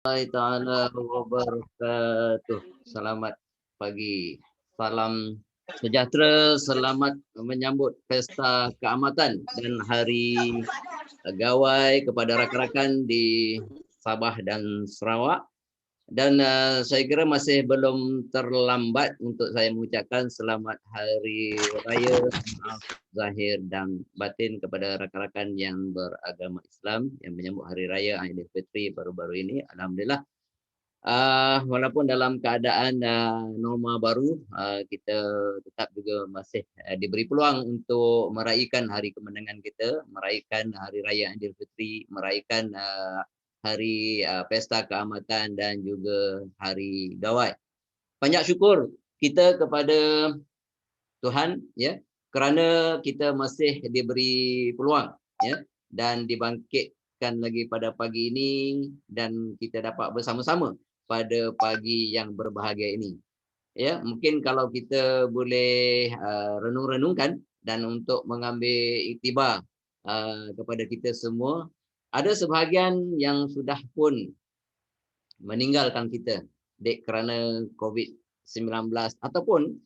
Ta'ala wabarakatuh. Selamat pagi, salam sejahtera, selamat menyambut pesta keamatan dan hari gawai kepada rakan-rakan di Sabah dan Sarawak. Dan saya kira masih belum terlambat untuk saya mengucapkan selamat hari raya, maaf zahir dan batin kepada rakan-rakan yang beragama Islam yang menyambut hari raya Aidilfitri baru-baru ini. Alhamdulillah. Walaupun dalam keadaan norma baru, kita tetap juga masih diberi peluang untuk meraihkan hari kemenangan kita, meraihkan hari raya Aidilfitri, meraihkan hari pesta keamatan dan juga hari gawai. Banyak syukur kita kepada Tuhan ya, kerana kita masih diberi peluang ya dan dibangkitkan lagi pada pagi ini dan kita dapat bersama-sama pada pagi yang berbahagia ini. Ya, mungkin kalau kita boleh renung-renungkan dan untuk mengambil iktibar kepada kita semua, ada sebahagian yang sudah pun meninggalkan kita kerana COVID-19 ataupun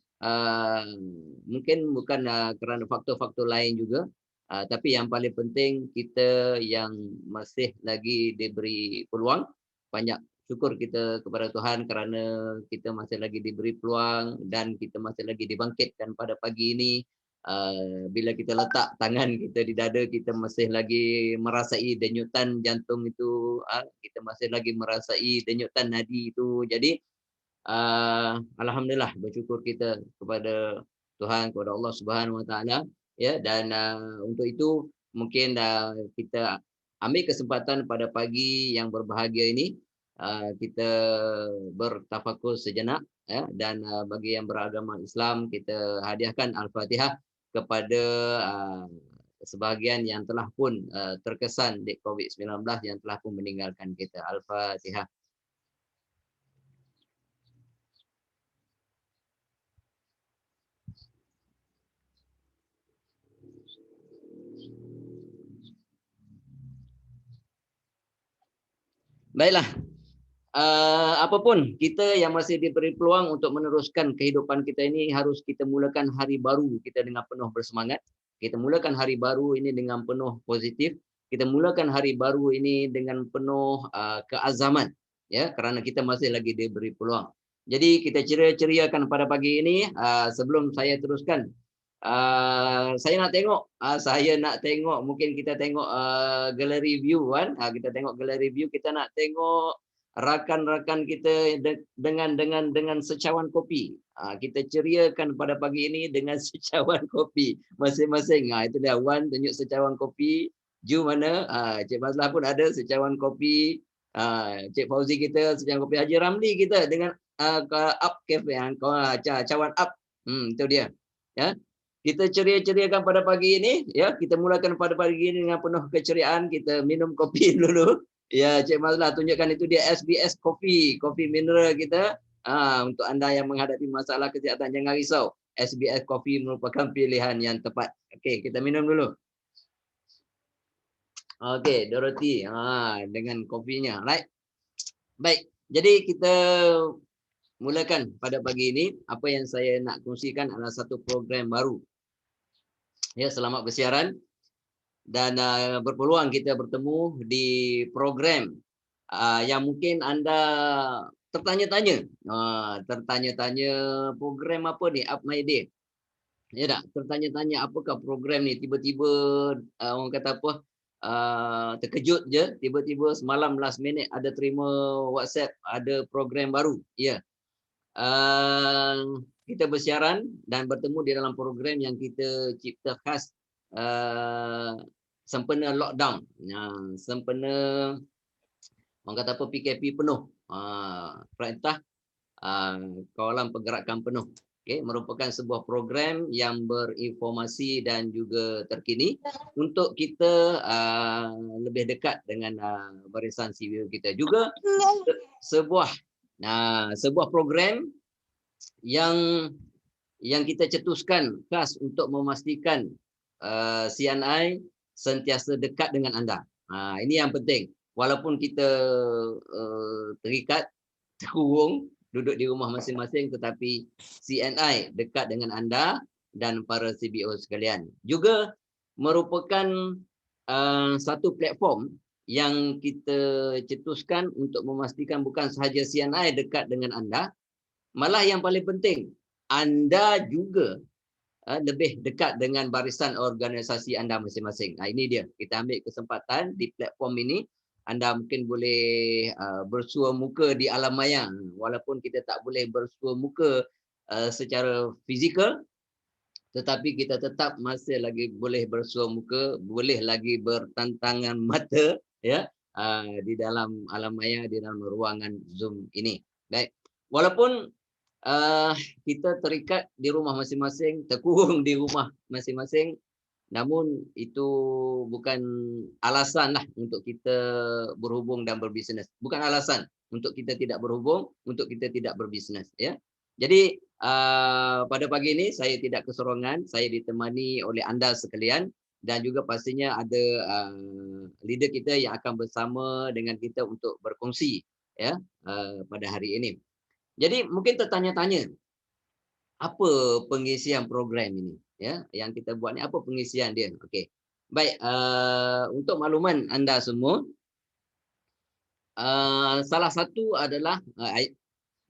mungkin bukan kerana faktor-faktor lain juga, tapi yang paling penting kita yang masih lagi diberi peluang, banyak syukur kita kepada Tuhan kerana kita masih lagi diberi peluang dan kita masih lagi dibangkitkan pada pagi ini. Bila kita letak tangan kita di dada, kita masih lagi merasai denyutan jantung itu, kita masih lagi merasai denyutan nadi itu. Jadi alhamdulillah bersyukur kita kepada Tuhan, kepada Allah Subhanahu Wa Taala ya. Dan untuk itu mungkin kita ambil kesempatan pada pagi yang berbahagia ini, kita bertafakur sejenak ya. Dan bagi yang beragama Islam, kita hadiahkan Al-Fatihah kepada sebahagian yang telah pun terkesan di COVID-19 yang telah pun meninggalkan kita. Al-Fatihah. Baiklah, apapun kita yang masih diberi peluang untuk meneruskan kehidupan kita ini, harus kita mulakan hari baru kita dengan penuh bersemangat. Kita mulakan hari baru ini dengan penuh positif. Kita mulakan hari baru ini dengan penuh keazaman ya, kerana kita masih lagi diberi peluang. Jadi kita ceria-ceriakan pada pagi ini. Sebelum saya teruskan, saya nak tengok mungkin kita tengok gallery view kan. Kita tengok gallery view, kita nak tengok rakan-rakan kita dengan secawan kopi. Kita ceriakan pada pagi ini dengan secawan kopi masing-masing. Itu dia, Wan tunjuk secawan kopi, Ju mana, Cik Mazlah pun ada secawan kopi, Cik Fauzi kita secawan kopi, Haji Ramli kita dengan up cafe, cawan up. Itu dia ya. Kita ceria-ceriakan pada pagi ini ya. Kita mulakan pada pagi ini dengan penuh keceriaan. Kita minum kopi dulu ya. Cik Mazlah tunjukkan, itu dia SBS kopi mineral kita. Untuk anda yang menghadapi masalah kesihatan, jangan risau, SBS kopi merupakan pilihan yang tepat. Okey, kita minum dulu. Okey, Dorothy dengan kopinya. Right. Baik, jadi kita mulakan pada pagi ini. Apa yang saya nak kongsikan adalah satu program baru ya, selamat bersiaran dan berpeluang kita bertemu di program yang mungkin anda tertanya-tanya. Tertanya-tanya program apa ni, Up My Day. Ya tak? Tertanya-tanya apakah program ni, tiba-tiba orang kata apa, terkejut je, tiba-tiba semalam last minute ada terima WhatsApp ada program baru. Ya. Kita bersiaran dan bertemu di dalam program yang kita cipta khas sempena lockdown. Sempena orang kata apa, PKP penuh. Perintah kawalan pergerakan penuh. Okay, merupakan sebuah program yang berinformasi dan juga terkini untuk kita lebih dekat dengan barisan sivil kita. Juga sebuah program yang kita cetuskan khas untuk memastikan CNI sentiasa dekat dengan anda. Ini yang penting. walaupun kita terikat, terkurung, duduk di rumah masing-masing, tetapi CNI dekat dengan anda dan para CBO sekalian. Juga merupakan satu platform yang kita cetuskan untuk memastikan bukan sahaja CNI dekat dengan anda, malah yang paling penting, anda juga lebih dekat dengan barisan organisasi anda masing-masing. Ini dia, kita ambil kesempatan di platform ini, anda mungkin boleh bersua muka di alam maya, walaupun kita tak boleh bersua muka secara fizikal, tetapi kita tetap masih lagi boleh bersua muka, boleh lagi bertantangan mata, ya, di dalam alam maya, di dalam ruangan Zoom ini. Baik, walaupun kita terikat di rumah masing-masing, terkurung di rumah masing-masing, namun itu bukan alasan lah untuk kita berhubung dan berbisnes. Bukan alasan untuk kita tidak berhubung, untuk kita tidak berbisnes. Ya. Jadi pada pagi ini saya tidak kesorongan, saya ditemani oleh anda sekalian dan juga pastinya ada leader kita yang akan bersama dengan kita untuk berkongsi, ya, pada hari ini. Jadi mungkin tertanya-tanya, apa pengisian program ini? Ya, yang kita buat ni apa pengisian dia? Okey. Baik, untuk makluman anda semua, salah satu adalah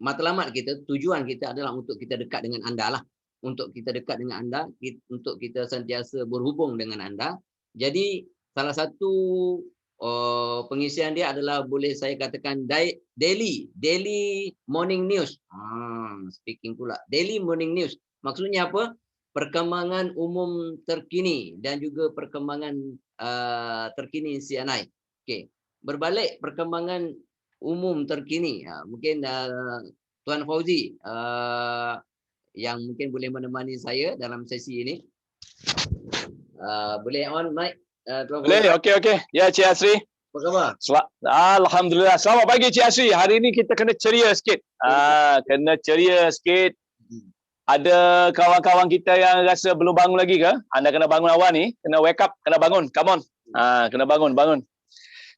matlamat kita, tujuan kita adalah untuk kita dekat dengan anda lah. Untuk kita dekat dengan anda, untuk kita sentiasa berhubung dengan anda. Jadi salah satu pengisian dia adalah boleh saya katakan daily morning news. Speaking pula, daily morning news. Maksudnya apa? Perkembangan umum terkini dan juga perkembangan terkini CNI. Okey. Berbalik perkembangan umum terkini. Mungkin Tuan Fauzi yang mungkin boleh menemani saya dalam sesi ini. Boleh on mic? Boleh, okey. Ya, Cik Asri. Apa khabar? Alhamdulillah. Selamat pagi, Cik Asri. Hari ini kita kena ceria sikit. Kena ceria sikit. Ada kawan-kawan kita yang rasa belum bangun lagi ke? Anda kena bangun awal ni. Kena wake up, kena bangun. Come on. Kena bangun.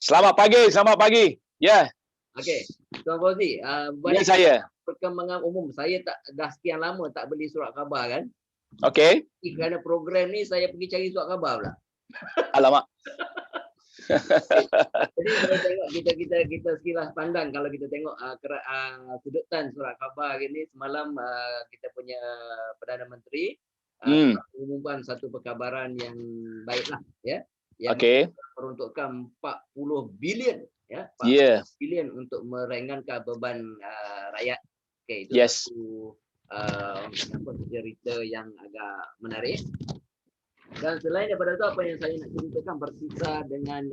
Selamat pagi. Ya. Okey. Tuan Fauzi, Ya, saya. Perkembangan umum. Saya dah sekian lama tak beli surat khabar kan. Okey. Kerana program ni saya pergi cari surat khabar pula. Alamak. Jadi kalau tengok kita sekilas pandang, kalau kita tengok kedudukan surat khabar hari ni, semalam kita punya Perdana Menteri mengumumkan satu perkabaran yang baiklah, ya, yang peruntukan 40 bilion, ya, 40 bilion untuk meringankan beban rakyat. Okey, itu satu cerita yang agak menarik. Dan selain daripada itu, apa yang saya nak ceritakan berkisar dengan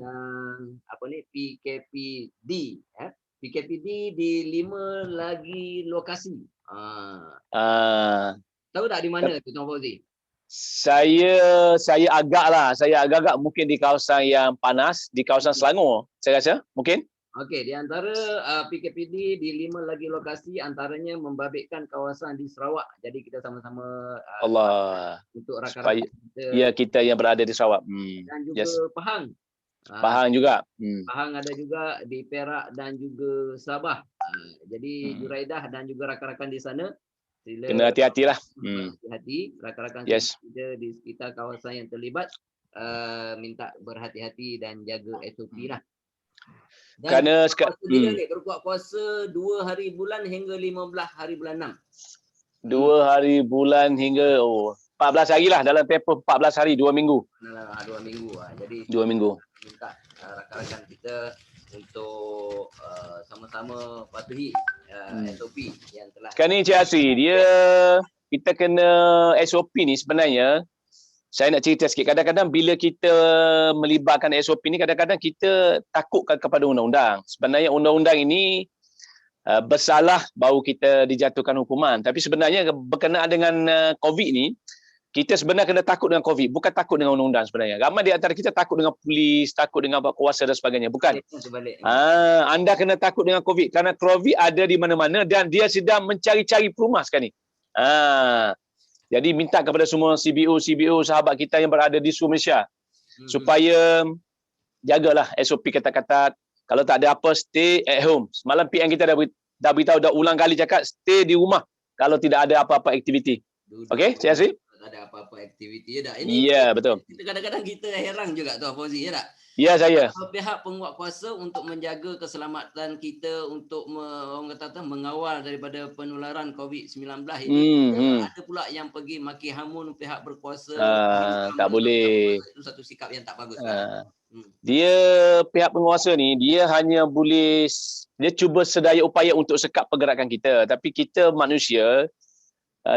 PKPD. PKPD di 5 lagi lokasi. Tahu tak di mana tu, Tuan Fauzi? Saya agak-agak mungkin di kawasan yang panas, di kawasan Selangor, saya rasa, mungkin. Okey, di antara PKPD di 5 lagi lokasi, antaranya membabitkan kawasan di Sarawak. Jadi kita sama-sama untuk rakan-rakan kita. Ya, kita yang berada di Sarawak. Dan juga Pahang. Pahang juga. Pahang ada juga di Perak dan juga Sabah. Jadi Juraidah dan juga rakan-rakan di sana, sila kena hati-hatilah. Hati-hati, rakan-rakan kita di sekitar kawasan yang terlibat minta berhati-hati dan jaga SOP lah. Dan kerana berbuat puasa 2 hari bulan hingga 15 hari bulan 6. 2 hari bulan hingga 14 hari lah, dalam tempoh 14 hari, 2 minggu. 2 minggu. Jadi 2 minggu. Minta rakan-rakan kita untuk sama-sama patuhi SOP yang telah. Sekarang ni Cik Asri, kita kena SOP ni sebenarnya. Saya nak cerita sikit, kadang-kadang bila kita melibatkan SOP ni, kadang-kadang kita takutkan kepada undang-undang. Sebenarnya undang-undang ini bersalah baru kita dijatuhkan hukuman. Tapi sebenarnya berkenaan dengan COVID ni, kita sebenarnya kena takut dengan COVID, bukan takut dengan undang-undang sebenarnya. Ramai di antara kita takut dengan polis, takut dengan kuasa dan sebagainya. Bukan. Anda kena takut dengan COVID, kerana COVID ada di mana-mana dan dia sedang mencari-cari perumahan sekarang ni. Jadi minta kepada semua CBO sahabat kita yang berada di seluruh Malaysia supaya jagalah SOP ketat-ketat, Kalau tak ada apa, stay at home. Semalam PM kita dah beritahu, dah ulang kali cakap, stay di rumah kalau tidak ada apa-apa aktiviti. Duduk Okey, Cik Asri? tak ada apa-apa aktiviti ya tak. Ini Ya, betul. kita kadang-kadang kita heran juga Tuan Fauzi ya tak. Ya, saya. Pihak penguat kuasa untuk menjaga keselamatan kita, untuk orang kata mengawal daripada penularan COVID-19 ini, ada pula yang pergi maki hamun pihak berkuasa. Tak boleh. Itu satu sikap yang tak bagus. Dia pihak penguasa ni, dia hanya boleh, dia cuba sedaya upaya untuk sekat pergerakan kita. Tapi kita manusia,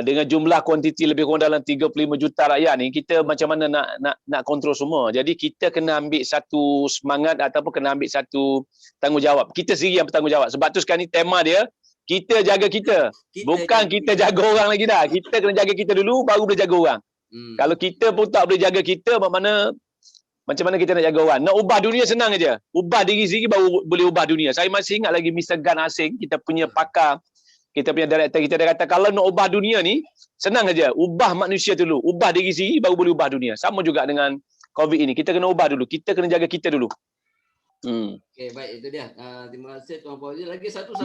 dengan jumlah kuantiti lebih kurang dalam 35 juta rakyat ni, kita macam mana nak kontrol semua. Jadi kita kena ambil satu semangat ataupun kena ambil satu tanggungjawab. Kita sendiri yang bertanggungjawab. Sebab tu sekarang ni tema dia, kita jaga kita. Bukan kita jaga orang lagi dah. Kita kena jaga kita dulu, baru boleh jaga orang. Kalau kita pun tak boleh jaga kita, macam mana kita nak jaga orang? Nak ubah dunia senang aja. Ubah diri sendiri baru boleh ubah dunia. Saya masih ingat lagi Mr. Gan Asing, kita punya pakar, kita punya director kita, dia kata kalau nak ubah dunia ni senang aja, ubah manusia dulu, ubah diri sendiri baru boleh ubah dunia. Sama juga dengan COVID ini, kita kena ubah dulu, kita kena jaga kita dulu. Okey, baik, itu dia. Terima kasih Tuan Fauzi. Lagi satu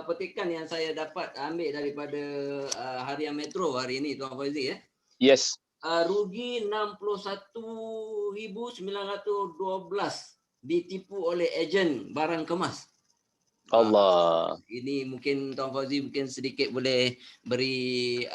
petikan yang saya dapat ambil daripada Harian Metro hari ini Tuan Fauzi ya. Yes. Rugi 61,912 ditipu oleh ejen barang kemas. Allah. Ini mungkin Tuan Fauzi mungkin sedikit boleh beri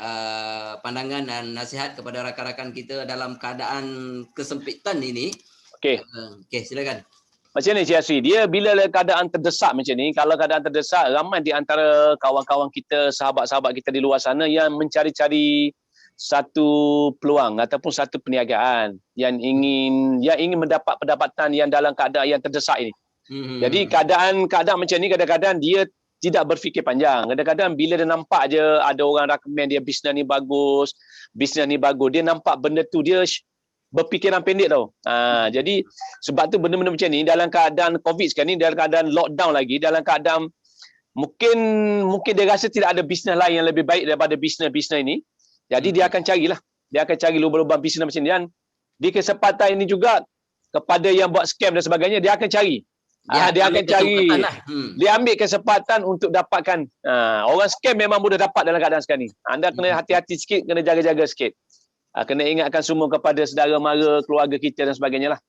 pandangan dan nasihat kepada rakan-rakan kita dalam keadaan kesempitan ini. Okey. Okey, silakan. Macam ni Cik Asri, dia bila keadaan terdesak macam ni, kalau keadaan terdesak, ramai di antara kawan-kawan kita, sahabat-sahabat kita di luar sana yang mencari-cari satu peluang ataupun satu perniagaan yang ingin mendapat pendapatan yang dalam keadaan yang terdesak ini. Jadi keadaan macam ni kadang-kadang dia tidak berfikir panjang. Kadang-kadang bila dia nampak je ada orang recommend dia bisnes ni bagus, dia nampak benda tu dia berfikiran pendek tau. Jadi sebab tu benda-benda macam ni dalam keadaan COVID sekarang ni, dalam keadaan lockdown lagi, dalam keadaan mungkin dia rasa tidak ada bisnes lain yang lebih baik daripada bisnes ini. Jadi dia akan carilah. Dia akan cari lubang-lubang bisnes macam ni, dan di kesempatan ini juga kepada yang buat scam dan sebagainya, dia akan cari. Dia akan cari. Dia ambil kesempatan untuk dapatkan. Orang scam memang mudah dapat dalam keadaan sekarang ni. Anda kena hati-hati sikit, kena jaga-jaga sikit. Kena ingatkan semua kepada saudara mara, keluarga kita dan sebagainya lah.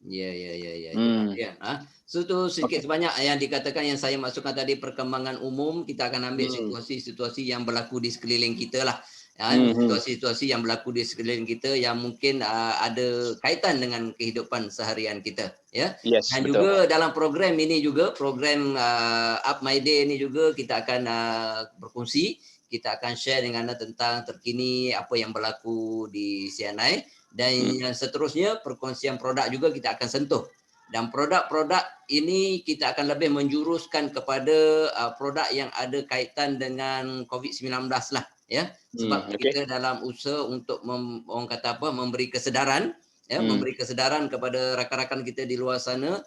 Ya. So tu sedikit sebanyak yang dikatakan, yang saya maksudkan tadi, perkembangan umum. Kita akan ambil situasi-situasi yang berlaku di sekeliling kita lah. Situasi-situasi yang berlaku di sekeliling kita yang mungkin ada kaitan dengan kehidupan seharian kita, ya. Yes, dan betul. juga dalam program ini juga, program Up My Day ini juga kita akan berkongsi, kita akan share dengan anda tentang terkini apa yang berlaku di CNI, dan yang seterusnya perkongsian produk juga kita akan sentuh. Dan produk-produk ini kita akan lebih menjuruskan kepada produk yang ada kaitan dengan COVID-19 lah, ya. Sebab kita dalam usaha untuk orang kata apa, memberi kesedaran, ya, memberi kesedaran kepada rakan-rakan kita di luar sana,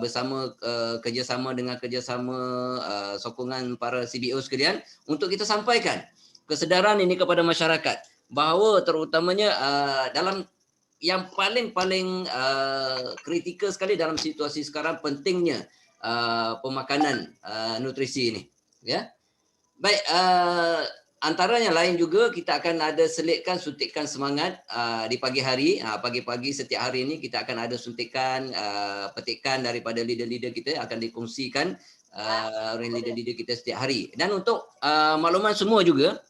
bersama kerjasama sokongan para CBO sekalian, untuk kita sampaikan kesedaran ini kepada masyarakat, bahawa terutamanya dalam yang paling kritikal sekali dalam situasi sekarang, pentingnya pemakanan nutrisi ini, ya. Baik, antaranya lain juga kita akan ada selitkan suntikan semangat di pagi hari. Pagi-pagi setiap hari ini kita akan ada suntikan petikan daripada leader-leader kita, akan dikongsikan oleh leader-leader kita setiap hari. Dan untuk makluman semua juga,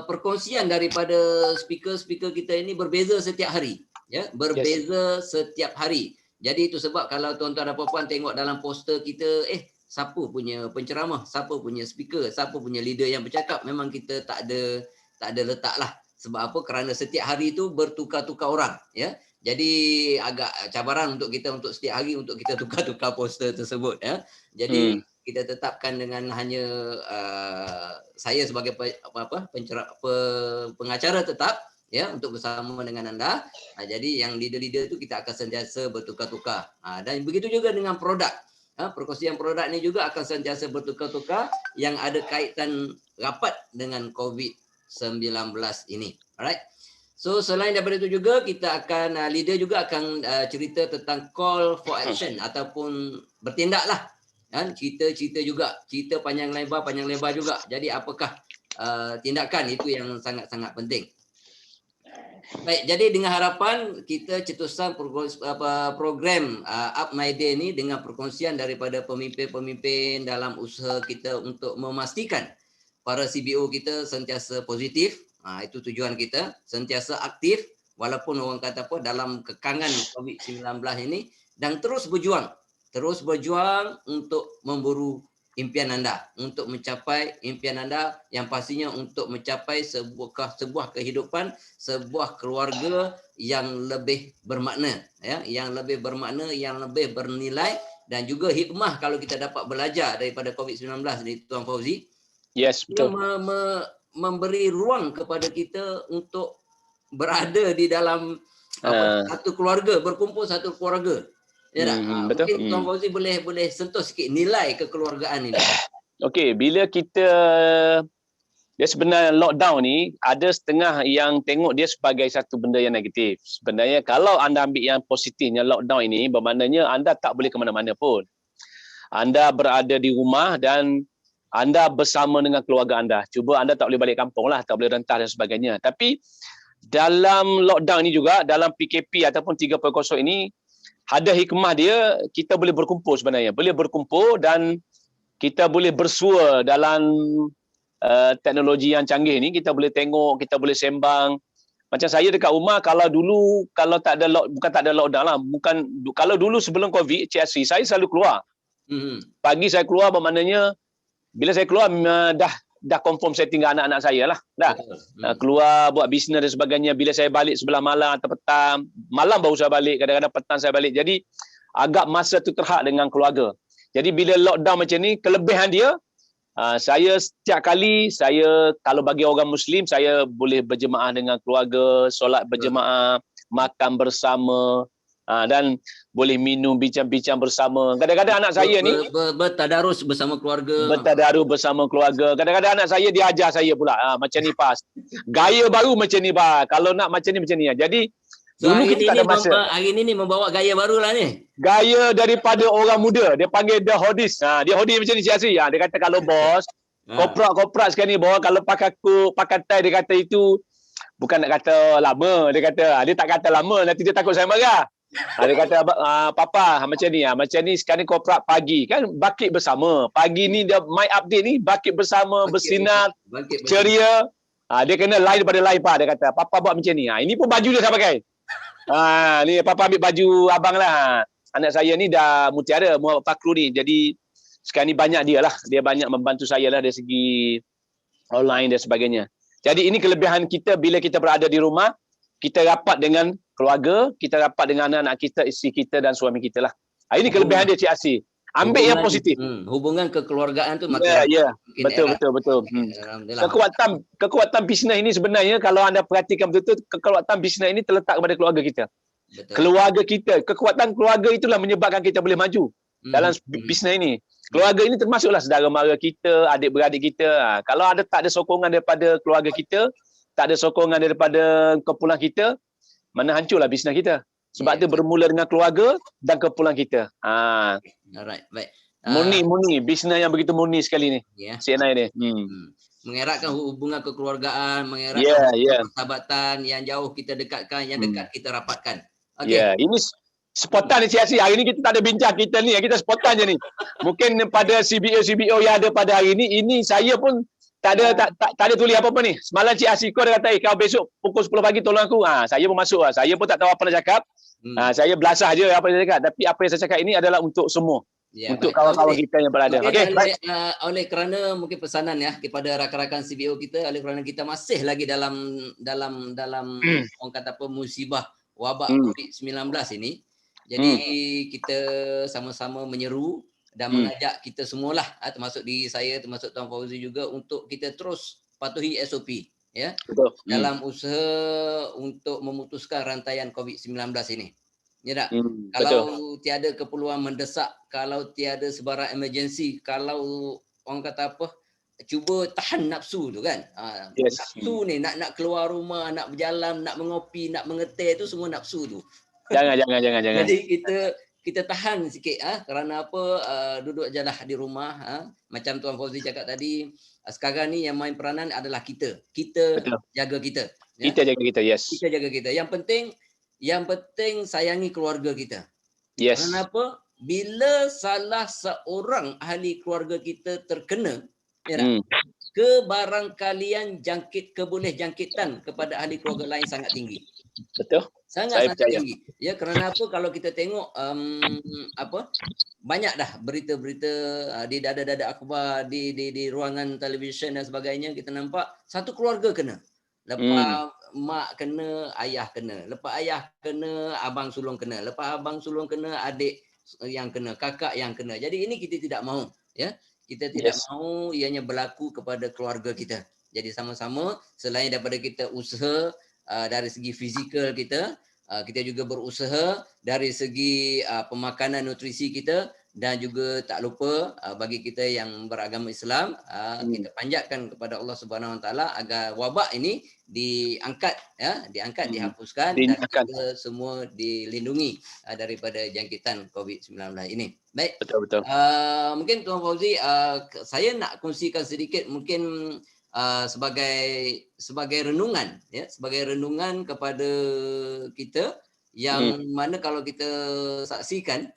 perkongsian daripada speaker-speaker kita ini berbeza setiap hari, ya, berbeza setiap hari. Jadi itu sebab kalau tuan-tuan dan puan-puan tengok dalam poster kita, siapa punya penceramah, siapa punya speaker, siapa punya leader yang bercakap, memang kita tak ada letak lah. Sebab apa? Kerana setiap hari itu bertukar-tukar orang, ya. Jadi agak cabaran untuk kita untuk setiap hari untuk kita tukar-tukar poster tersebut, ya. Jadi kita tetapkan dengan hanya saya sebagai pengacara tetap, ya, untuk bersama dengan anda. Jadi yang leader-leader itu kita akan sentiasa bertukar-tukar. Dan begitu juga dengan produk. Perkongsian produk ini juga akan sentiasa bertukar-tukar yang ada kaitan rapat dengan COVID-19 ini. Alright. So selain daripada itu juga kita akan leader juga akan cerita tentang call for action ataupun bertindaklah kan, cerita juga, cerita panjang lebar juga. Jadi apakah tindakan, itu yang sangat-sangat penting. Baik, jadi dengan harapan kita cetuskan program Up My Day ni dengan perkongsian daripada pemimpin-pemimpin dalam usaha kita untuk memastikan para CBO kita sentiasa positif. Itu tujuan kita, sentiasa aktif walaupun orang kata apa dalam kekangan COVID-19 ini, dan terus berjuang untuk memburu impian anda, untuk mencapai impian anda, yang pastinya untuk mencapai sebuah kehidupan, sebuah keluarga yang lebih bermakna, ya, yang lebih bermakna, yang lebih bernilai, dan juga hikmah kalau kita dapat belajar daripada COVID-19 ni, Tuan Fauzi. Yes, betul. Memberi ruang kepada kita untuk berada di dalam satu keluarga, berkumpul satu keluarga. Ya tak? Betul. Mungkin Tuan Fauzi boleh sentuh sikit nilai kekeluargaan ini. Okey, bila kita dia sebenarnya lockdown ni ada setengah yang tengok dia sebagai satu benda yang negatif. Sebenarnya kalau anda ambil yang positifnya lockdown ini, bermaknanya anda tak boleh ke mana-mana pun. Anda berada di rumah dan anda bersama dengan keluarga anda. Cuba anda tak boleh balik kampung lah, tak boleh rentah dan sebagainya. Tapi dalam lockdown ini juga, dalam PKP ataupun 3.0 ini, ada hikmah dia, kita boleh berkumpul sebenarnya. Boleh berkumpul dan kita boleh bersua dalam teknologi yang canggih ni. Kita boleh tengok, kita boleh sembang. Macam saya dekat rumah, kalau dulu, kalau tak ada bukan tak ada lockdown lah. Kalau dulu sebelum COVID, Cik Asri, saya selalu keluar. Pagi saya keluar, bermaknanya bila saya keluar dah confirm saya tinggal anak-anak saya lah. Dah. Keluar buat bisnes dan sebagainya. Bila saya balik sebelah malam atau petang, malam baru saya balik, kadang-kadang petang saya balik. Jadi agak masa tu terhad dengan keluarga. Jadi bila lockdown macam ni, kelebihan dia, saya setiap kali, kalau bagi orang Muslim, saya boleh berjemaah dengan keluarga, solat berjemaah, makan bersama, dan boleh minum, bincang-bincang bersama. Kadang-kadang anak saya ni bertadarus bersama keluarga. Kadang-kadang anak saya dia ajar saya pula, macam ni pas. Gaya baru macam ni pas. Kalau nak macam ni. Jadi dulu kita tak ada masa. Hari ni membawa gaya baru lah ni. Gaya daripada orang muda. Dia panggil the hodis. Dia hodis macam ni, Cik Asri. Dia kata kalau bos, korporat sekarang ni, bawa kalau pakai kuk, pakai tie, dia kata itu bukan nak kata lama. Dia tak kata lama, nanti dia takut saya marah. Dia kata, papa macam ni sekarang ni korporat pagi kan, bakit bersama. Pagi ni dia my update ni bakit bersama, bersinar, ceria. Dia kena lain daripada lain pak. Dia kata, papa buat macam ni. Ini pun baju dia saya pakai. Ni papa ambil baju abang lah. Anak saya ni dah mutiara, Muhammad Fakru ni. Jadi sekarang ni banyak dia lah. Dia banyak membantu saya lah dari segi online dan sebagainya. Jadi ini kelebihan kita bila kita berada di rumah. Kita rapat dengan keluarga, kita rapat dengan anak-anak kita, isteri kita dan suami kita lah. Ini kelebihan dia, Cik Asri. Ambil yang positif. Hubungan kekeluargaan tu makin betul. Kekuatan bisnes ini sebenarnya kalau anda perhatikan betul-betul, kekuatan bisnes ini terletak kepada keluarga kita. Betul. Keluarga kita, kekuatan keluarga itulah menyebabkan kita boleh maju dalam bisnes ini. Keluarga ini termasuklah saudara mara kita, adik-beradik kita. Kalau tak ada sokongan daripada keluarga kita, tak ada sokongan daripada kumpulan kita, mana hancurlah bisnes kita. Sebab itu bermula dengan keluarga dan kumpulan kita. Alright, baik. Murni, bisnes yang begitu murni sekali ni. CNI ni. Mengeratkan hubungan kekeluargaan, mengeratkan persahabatan, yang jauh kita dekatkan, yang dekat kita rapatkan. Okay. Ini spontan ni, Cik Asri. Hari ni kita tak ada bincang, kita spontan je ni. Mungkin pada CBO yang ada pada hari ni, ini saya pun tak ada tulis apa-apa ni. Semalam Cik Asri kau dia kata, kau besok pukul 10 pagi tolong aku. Saya pun masuk lah. Saya pun tak tahu apa nak cakap. Saya belasah je apa yang saya cakap. Tapi apa yang saya cakap ini adalah untuk semua. Untuk kawan-kawan kita yang berada. Oleh kerana mungkin pesanan kepada rakan-rakan CBO kita, oleh kerana kita masih lagi dalam orang kata apa, musibah wabak COVID-19 ini. Jadi kita sama-sama menyeru dan mengajak kita semualah, termasuk diri saya, termasuk Tuan Fauzi juga, untuk kita terus patuhi SOP dalam usaha untuk memutuskan rantaian COVID-19 ini. Ya tak? Kalau tiada keperluan mendesak, kalau tiada sebarang emergency, kalau orang kata apa, cuba tahan nafsu tu kan. Yes. Nafsu ni nak keluar rumah, nak berjalan, nak mengopi, nak mengeteh tu semua nafsu tu. Jangan. Jadi kita tahan sikit kerana apa, duduk je lah di rumah macam Tuan Fauzi cakap tadi, sekarang ni yang main peranan adalah kita Betul. jaga kita ya? Kita jaga kita, yes. Kita jaga kita. Yang penting sayangi keluarga kita. Yes. Kerana apa? Bila salah seorang ahli keluarga kita terkena, ya tak? Kebarangkalian keboleh jangkitan kepada ahli keluarga lain sangat tinggi. Betul. Sangat tinggi. Ya, kerana apa? Kalau kita tengok banyak dah berita-berita di dada-dada akhbar, di ruangan televisyen dan sebagainya, kita nampak satu keluarga kena. Lepas mak kena, ayah kena. Lepas ayah kena, abang sulung kena. Lepas abang sulung kena, adik yang kena, kakak yang kena. Jadi ini kita tidak mahu, ya. Kita tidak mahu ianya berlaku kepada keluarga kita. Jadi sama-sama selain daripada kita usaha dari segi fizikal kita, kita juga berusaha dari segi pemakanan nutrisi kita, dan juga tak lupa bagi kita yang beragama Islam, kita panjatkan kepada Allah Subhanahu Wa Taala agar wabak ini diangkat, dihapuskan, dan kita semua dilindungi daripada jangkitan COVID-19 ini. Baik. Betul. Mungkin Tuan Fauzi, saya nak kongsikan sedikit mungkin sebagai renungan, ya, sebagai renungan kepada kita yang mana kalau kita saksikan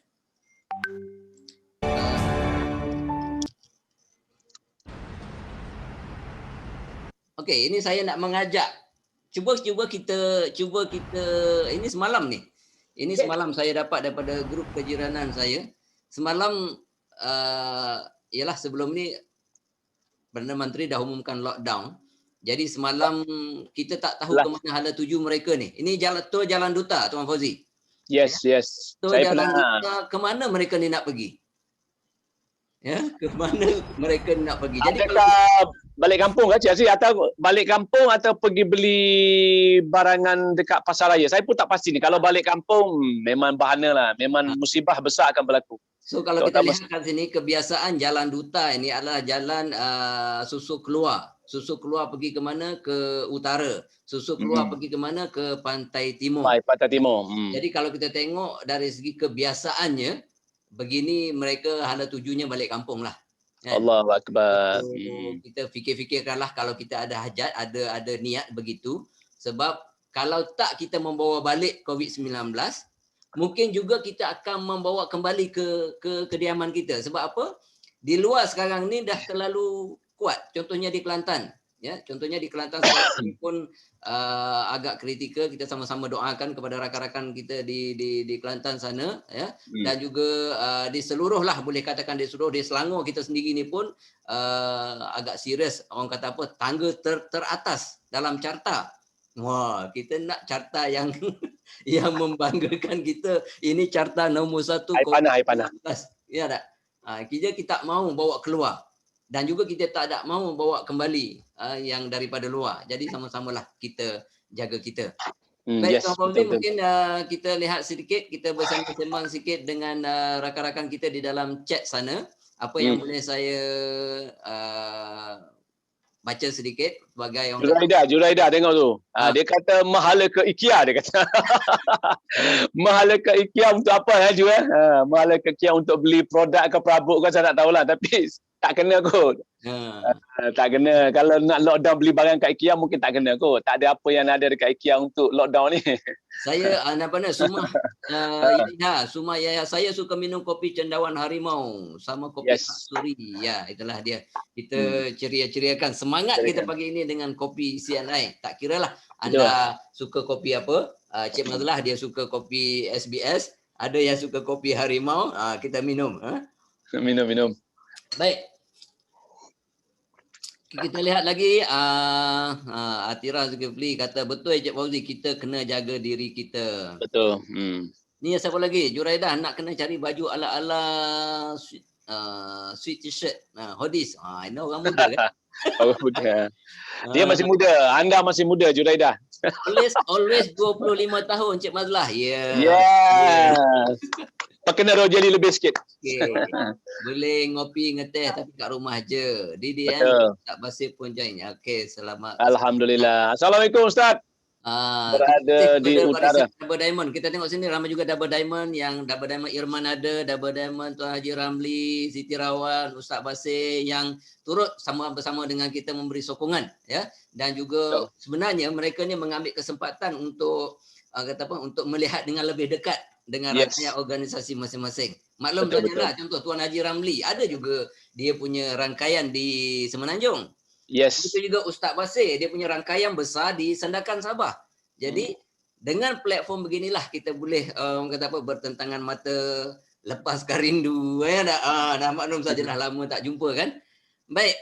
okey, ini saya nak mengajak cuba kita ini semalam ni. Ini semalam saya dapat daripada grup kejiranan saya. Semalam ialah sebelum ni Perdana Menteri dah umumkan lockdown. Jadi semalam kita tak tahu ke mana hala tuju mereka ni. Ini jalan duta Tuan Fauzi. Yes. Saya jalan duta, ke mana mereka ni nak pergi? Ya, ke mana mereka nak pergi? Jadi adakah balik kampung ke Cik Aziz, atau balik kampung atau pergi beli barangan dekat pasar raya? Saya pun tak pasti ni. Kalau balik kampung memang bahana lah. Memang musibah besar akan berlaku. So kalau kita lihat kat sini, kebiasaan jalan duta ini adalah jalan susuk keluar. Susuk keluar pergi ke mana? Ke utara. Susuk keluar pergi ke mana? Ke pantai timur. Pantai timur. Jadi kalau kita tengok dari segi kebiasaannya, begini mereka hendak tujunya balik kampung lah. Allahu Akbar. Kita fikir-fikirkanlah kalau kita ada hajat, ada niat begitu. Sebab kalau tak kita membawa balik COVID-19, mungkin juga kita akan membawa kembali ke kediaman kita. Sebab apa? Di luar sekarang ni dah terlalu kuat. Contohnya di Kelantan. Ya, contohnya di Kelantan sekarang pun agak kritikal. Kita sama-sama doakan kepada rakan-rakan kita di Kelantan sana, ya. Dan juga di seluruh lah, boleh katakan di seluruh, di Selangor kita sendiri ni pun agak serius. Orang kata apa? Tangga teratas dalam carta. Wah, kita nak carta yang yang membanggakan kita. Ini carta nombor 1. Air panah. Ya tak? Kita tak mahu bawa keluar. Dan juga kita tak ada mahu bawa kembali yang daripada luar. Jadi sama-samalah kita jaga kita. Baik, Tuan Fauzi, mungkin kita lihat sedikit, kita bersama-sama sikit dengan rakan-rakan kita di dalam chat sana. Apa yang boleh saya baca sedikit sebagai orang Juraida tengok tu. Dia kata mahala ke IKEA, dia kata. Mahala ke IKEA untuk apa Ju? Mahala ke IKEA untuk beli produk ke perabot ke, saya tak tahulah, tapi tak kena kot. Tak kena. Kalau nak lockdown beli barang kat IKEA mungkin tak kena kot. Tak ada apa yang ada dekat IKEA untuk lockdown ni. Saya Sumah saya suka minum kopi cendawan harimau sama kopi kasturi. Ya, itulah dia. Kita ceria-ceriakan semangat kita pagi ini dengan kopi CNI. Tak kiralah anda suka kopi apa. Cik Mazlah dia suka kopi SBS, ada yang suka kopi harimau, kita minum. Minum. Baik. Kita lihat lagi, Atira Zulkifli kata, betul Cik Fauzi, kita kena jaga diri kita. Betul. Ni siapa lagi? Juraidah nak kena cari baju ala-ala sweet t-shirt, hoodies. Ini orang muda kan? Orang muda. Dia masih muda. Anda masih muda, Juraidah. Always 25 tahun Cik Mazlah. Yes. Pakai rojali lebih sikit. Okey. Boleh ngopi ngeteh tapi kat rumah je. Didi Betul. tak basi pun join. Okey, selamat. Alhamdulillah. Assalamualaikum Ustaz. Terima kasih Berada di kepada utara. barisan Double Diamond. Kita tengok sini ramai juga Double Diamond, yang Double Diamond Irman ada, Double Diamond Tuan Haji Ramli, Siti Rawan, Ustaz Basir yang turut bersama dengan kita memberi sokongan, ya. Dan juga sebenarnya mereka ni mengambil kesempatan untuk untuk melihat dengan lebih dekat dengan rangkaian organisasi masing-masing. Maklum sajalah, contoh Tuan Haji Ramli ada juga dia punya rangkaian di Semenanjung. Yes. Itu juga Ustaz Basir, dia punya rangkaian besar di Sandakan Sabah. Jadi dengan platform beginilah kita boleh bertentangan mata, lepaskan rindu. Dah maklum saja dah lama tak jumpa kan. Baik,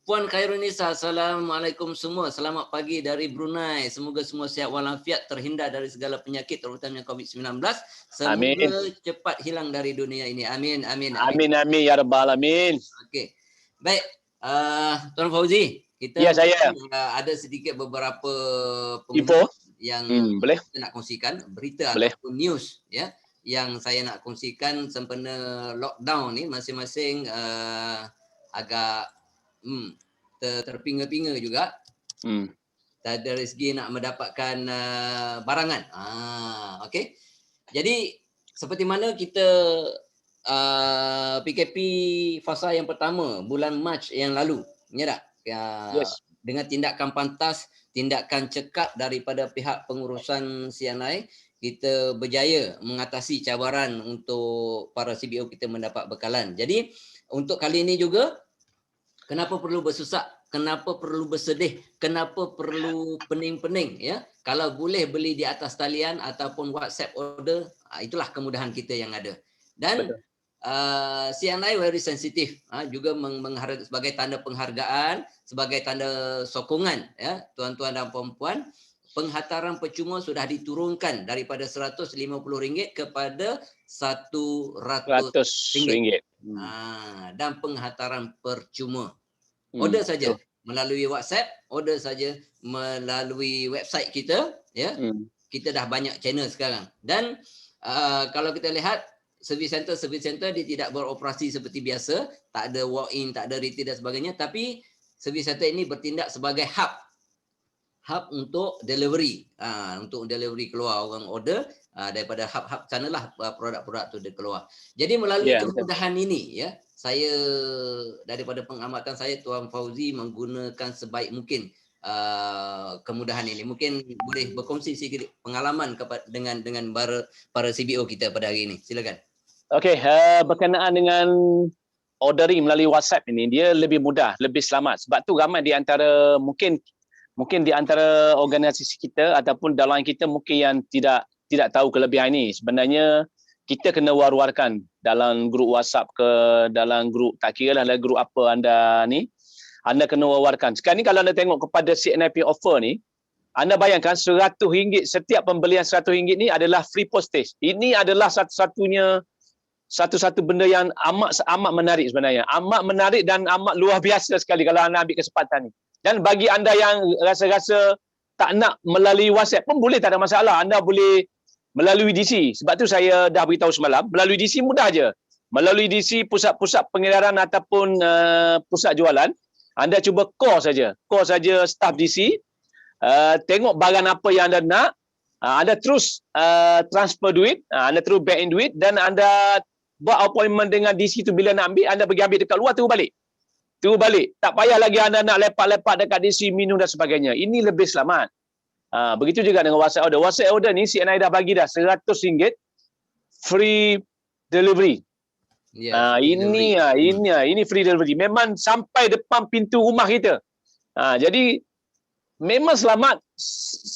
Puan Khairunisa, Assalamualaikum semua. Selamat pagi dari Brunei. Semoga semua sihat walafiat, terhindar dari segala penyakit terutamanya COVID-19. Semoga cepat hilang dari dunia ini. Amin, amin, amin. Amin, amin ya rabbal alamin. Okey. Baik, Tuan Fauzi, kita ada sedikit beberapa info yang boleh kita nak kongsikan, berita ataupun news, ya, yang saya nak kongsikan sempena lockdown ni masing-masing agak terpinga-pinga juga. Tak ada rezeki nak mendapatkan barangan. Okey. Jadi seperti mana kita PKP fasa yang pertama bulan Mac yang lalu, ya tak? Yes. Dengan tindakan pantas, tindakan cekap daripada pihak pengurusan CNI, kita berjaya mengatasi cabaran untuk para CBO kita mendapat bekalan. Jadi untuk kali ini juga, kenapa perlu bersusah? Kenapa perlu bersedih? Kenapa perlu pening-pening? Ya, kalau boleh beli di atas talian ataupun WhatsApp order, itulah kemudahan kita yang ada. Dan CNI very sensitif, juga sebagai tanda penghargaan, sebagai tanda sokongan, ya, tuan-tuan dan puan-puan, penghantaran percuma sudah diturunkan daripada RM150 kepada RM100. Dan penghantaran percuma. Order saja melalui WhatsApp, order saja melalui website kita, ya. Kita dah banyak channel sekarang. Dan kalau kita lihat service center dia tidak beroperasi seperti biasa, tak ada walk-in, tak ada retail dan sebagainya, tapi service center ini bertindak sebagai hub untuk delivery, untuk delivery keluar orang order, daripada hub sana lah produk-produk tu dia keluar. Jadi melalui kemudahan ini, ya, saya daripada pengamatan saya, Tuan Fauzi menggunakan sebaik mungkin kemudahan ini. Mungkin boleh berkongsi sedikit pengalaman dengan para CBO kita pada hari ini. Silakan. Okey, berkenaan dengan ordering melalui WhatsApp ini, dia lebih mudah, lebih selamat. Sebab tu ramai di antara mungkin di antara organisasi kita ataupun downline kita mungkin yang tidak tahu kelebihan ini. Sebenarnya kita kena war-warkan dalam grup WhatsApp ke dalam grup, tak kira lah dalam grup apa anda ni, anda kena war-warkan. Sekarang ni kalau anda tengok kepada CNIP offer ni, anda bayangkan RM100, setiap pembelian RM100 ni adalah free postage. Ini adalah satu benda yang amat menarik sebenarnya. Amat menarik dan amat luar biasa sekali kalau anda ambil kesempatan ni. Dan bagi anda yang rasa-rasa tak nak melalui WhatsApp pun boleh, tak ada masalah. Anda boleh melalui DC. Sebab tu saya dah beritahu semalam, melalui DC mudah je. Melalui DC, pusat-pusat pengedaran ataupun pusat jualan, anda cuba call saja staff DC, tengok barang apa yang anda nak, anda terus transfer duit, anda terus back in duit, dan anda buat appointment dengan DC tu bila nak ambil, anda pergi ambil dekat luar, terus balik. Tak payah lagi anda nak lepak-lepak dekat DC, minum dan sebagainya. Ini lebih selamat. Begitu juga dengan WhatsApp order. WhatsApp order ni CNI dah bagi dah RM100 free delivery. Ini free delivery. Memang sampai depan pintu rumah kita. Jadi memang selamat,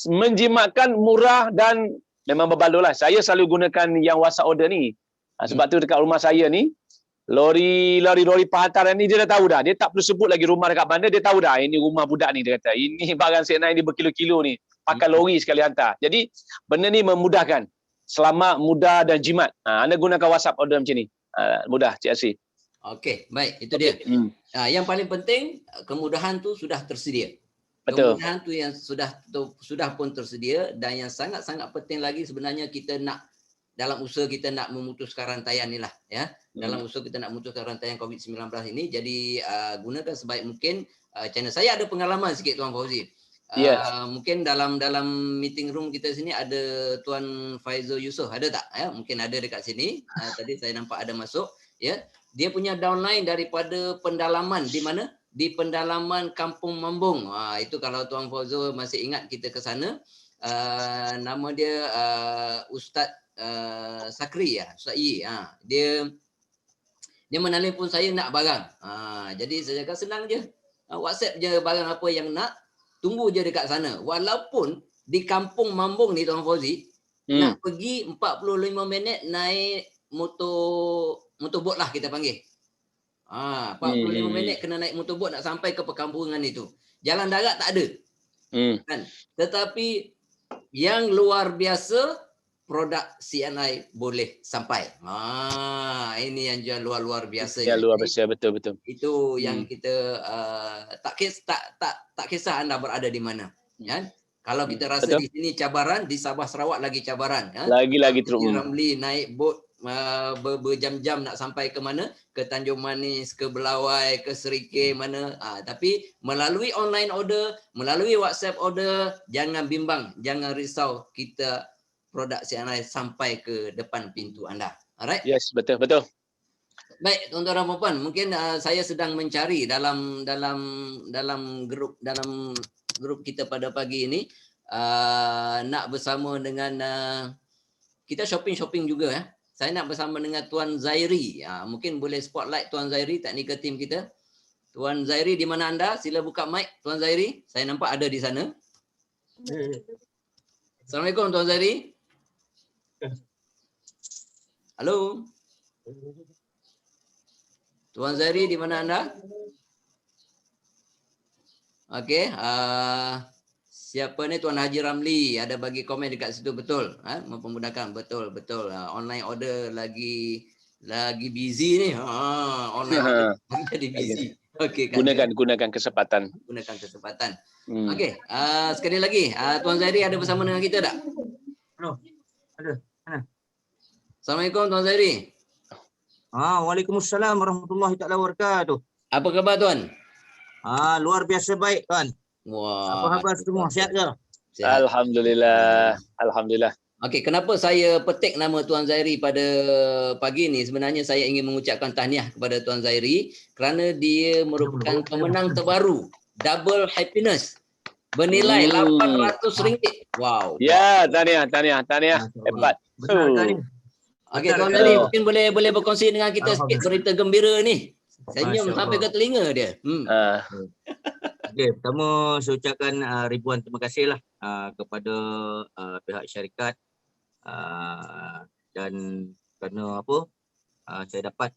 menjimatkan, murah dan memang berbaloi lah. Saya selalu gunakan yang WhatsApp order ni. Sebab tu dekat rumah saya ni, lori penghantaran ni dia dah tahu dah. Dia tak perlu sebut lagi rumah dekat mana, dia tahu dah ini rumah budak ni, dia kata. Ini barang CNI ni berkilo-kilo ni. Pakai lori sekali hantar. Jadi benda ni memudahkan. Selamat, mudah dan jimat. Anda gunakan WhatsApp order macam ni. Mudah, Cik Asri. Okey, baik. Itu dia. Yang paling penting, kemudahan tu sudah tersedia. Betul. Kemudahan tu yang sudah pun tersedia, dan yang sangat-sangat penting lagi sebenarnya kita nak dalam usaha kita nak memutuskan rantaian ni lah ya. Dalam usaha kita nak memutuskan rantaian COVID-19 ini, jadi gunakan sebaik mungkin channel. Saya ada pengalaman sikit Tuan Fauzi. Mungkin dalam meeting room kita sini ada Tuan Faizul Yusof, ada tak ya? Mungkin ada dekat sini. Tadi saya nampak ada masuk ya. Dia punya downline daripada pendalaman di mana? Di pendalaman Kampung Mambung. Itu kalau Tuan Faizul masih ingat kita ke sana. Nama dia Ustaz Sakri ya, Ustaz Yi. Dia menelpon saya nak barang. Jadi saya cakap senang je. WhatsApp je barang apa yang nak. Tunggu je dekat sana. Walaupun di Kampung Mambung ni Tuan Fauzi, nak pergi 45 minit naik motorbot lah kita panggil. 45 minit kena naik motorbot nak sampai ke perkampungan itu. Jalan darat tak ada. Kan? Tetapi yang luar biasa, produk CNI boleh sampai. Ini yang jual luar biasa. Ya, luar biasa, betul. Itu yang kita tak kisah anda berada di mana. Ya? Kalau kita rasa di sini cabaran, di Sabah Sarawak lagi cabaran. Ya? Lagi teruk. Ramli naik bot berjam-jam nak sampai ke mana? Ke Tanjung Manis, ke Belawai, ke Serikir mana. Tapi melalui online order, melalui WhatsApp order, jangan bimbang, jangan risau, kita produk CNI sampai ke depan pintu anda. Alright? Yes, betul. Baik, tuan-tuan dan puan, mungkin saya sedang mencari dalam grup kita pada pagi ini nak bersama dengan kita shopping juga ya. Saya nak bersama dengan Tuan Zairi. Mungkin boleh spotlight Tuan Zairi, teknikal tim kita. Tuan Zairi, di mana anda? Sila buka mic Tuan Zairi. Saya nampak ada di sana. Assalamualaikum Tuan Zairi. Halo. Tuan Zairi, di mana anda? Okey, siapa ni? Tuan Haji Ramli ada bagi komen dekat situ, betul. Mempermudahkan, betul. Online order lagi busy ni. Online order jadi busy. Okey, gunakan kesempatan. Okey, sekali lagi Tuan Zairi ada bersama dengan kita tak? Hello. Ada. Assalamualaikum Tuan Zairi. Waalaikumsalam warahmatullahi taala wabarakatuh. Apa khabar Tuan? Luar biasa baik Tuan. Wah. Apa khabar semua? Sihat ke? Sihat. Alhamdulillah. Okey, kenapa saya petik nama Tuan Zairi pada pagi ni? Sebenarnya saya ingin mengucapkan tahniah kepada Tuan Zairi kerana dia merupakan pemenang terbaru Double Happiness bernilai RM800. Wow. Ya, tahniah. Hebat. Okey, Tuan Zairi mungkin boleh berkongsi dengan kita sikit berita gembira ni. Senyum sampai ke telinga dia. Okey, pertama saya ucapkan ribuan terima kasih lah kepada pihak syarikat dan kerana saya dapat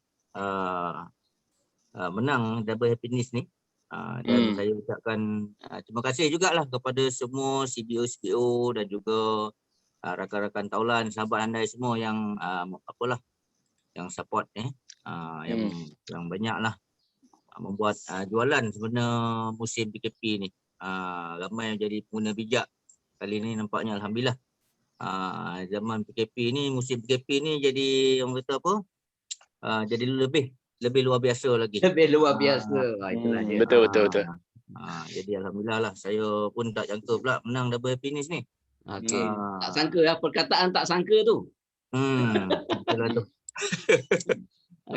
menang Double Happiness ni. Dan saya ucapkan terima kasih jugalah kepada semua CBO dan juga rakan-rakan taulan, sahabat andai semua yang yang support yang banyaklah membuat jualan sebenarnya musim PKP ni. Ramai yang jadi pengguna bijak kali ni, nampaknya alhamdulillah. Zaman PKP ni, musim PKP ni jadi orang kata jadi lebih luar biasa lagi. Lebih luar biasa. Itulah dia. Betul. Jadi alhamdulillah lah, saya pun tak jangka pula menang Double Happiness ni. Okey. Tak sangka lah, perkataan tak sangka tu. Itulah tu.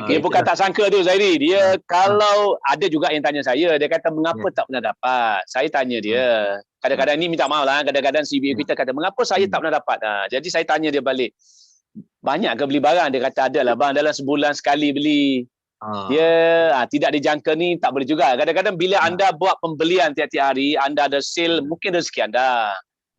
Dia bukan tak sangka tu Zairi. Dia kalau ada juga yang tanya saya, dia kata mengapa tak pernah dapat. Saya tanya dia. Kadang-kadang ni minta maaf lah, kadang-kadang CBO kita kata mengapa saya tak pernah dapat. Jadi saya tanya dia balik. Banyak ke beli barang? Dia kata ada lah bang, dalam sebulan sekali beli. Dia tidak dijangka ni tak boleh juga. Kadang-kadang bila anda buat pembelian tiap-tiap hari, anda ada sale, mungkin rezeki anda.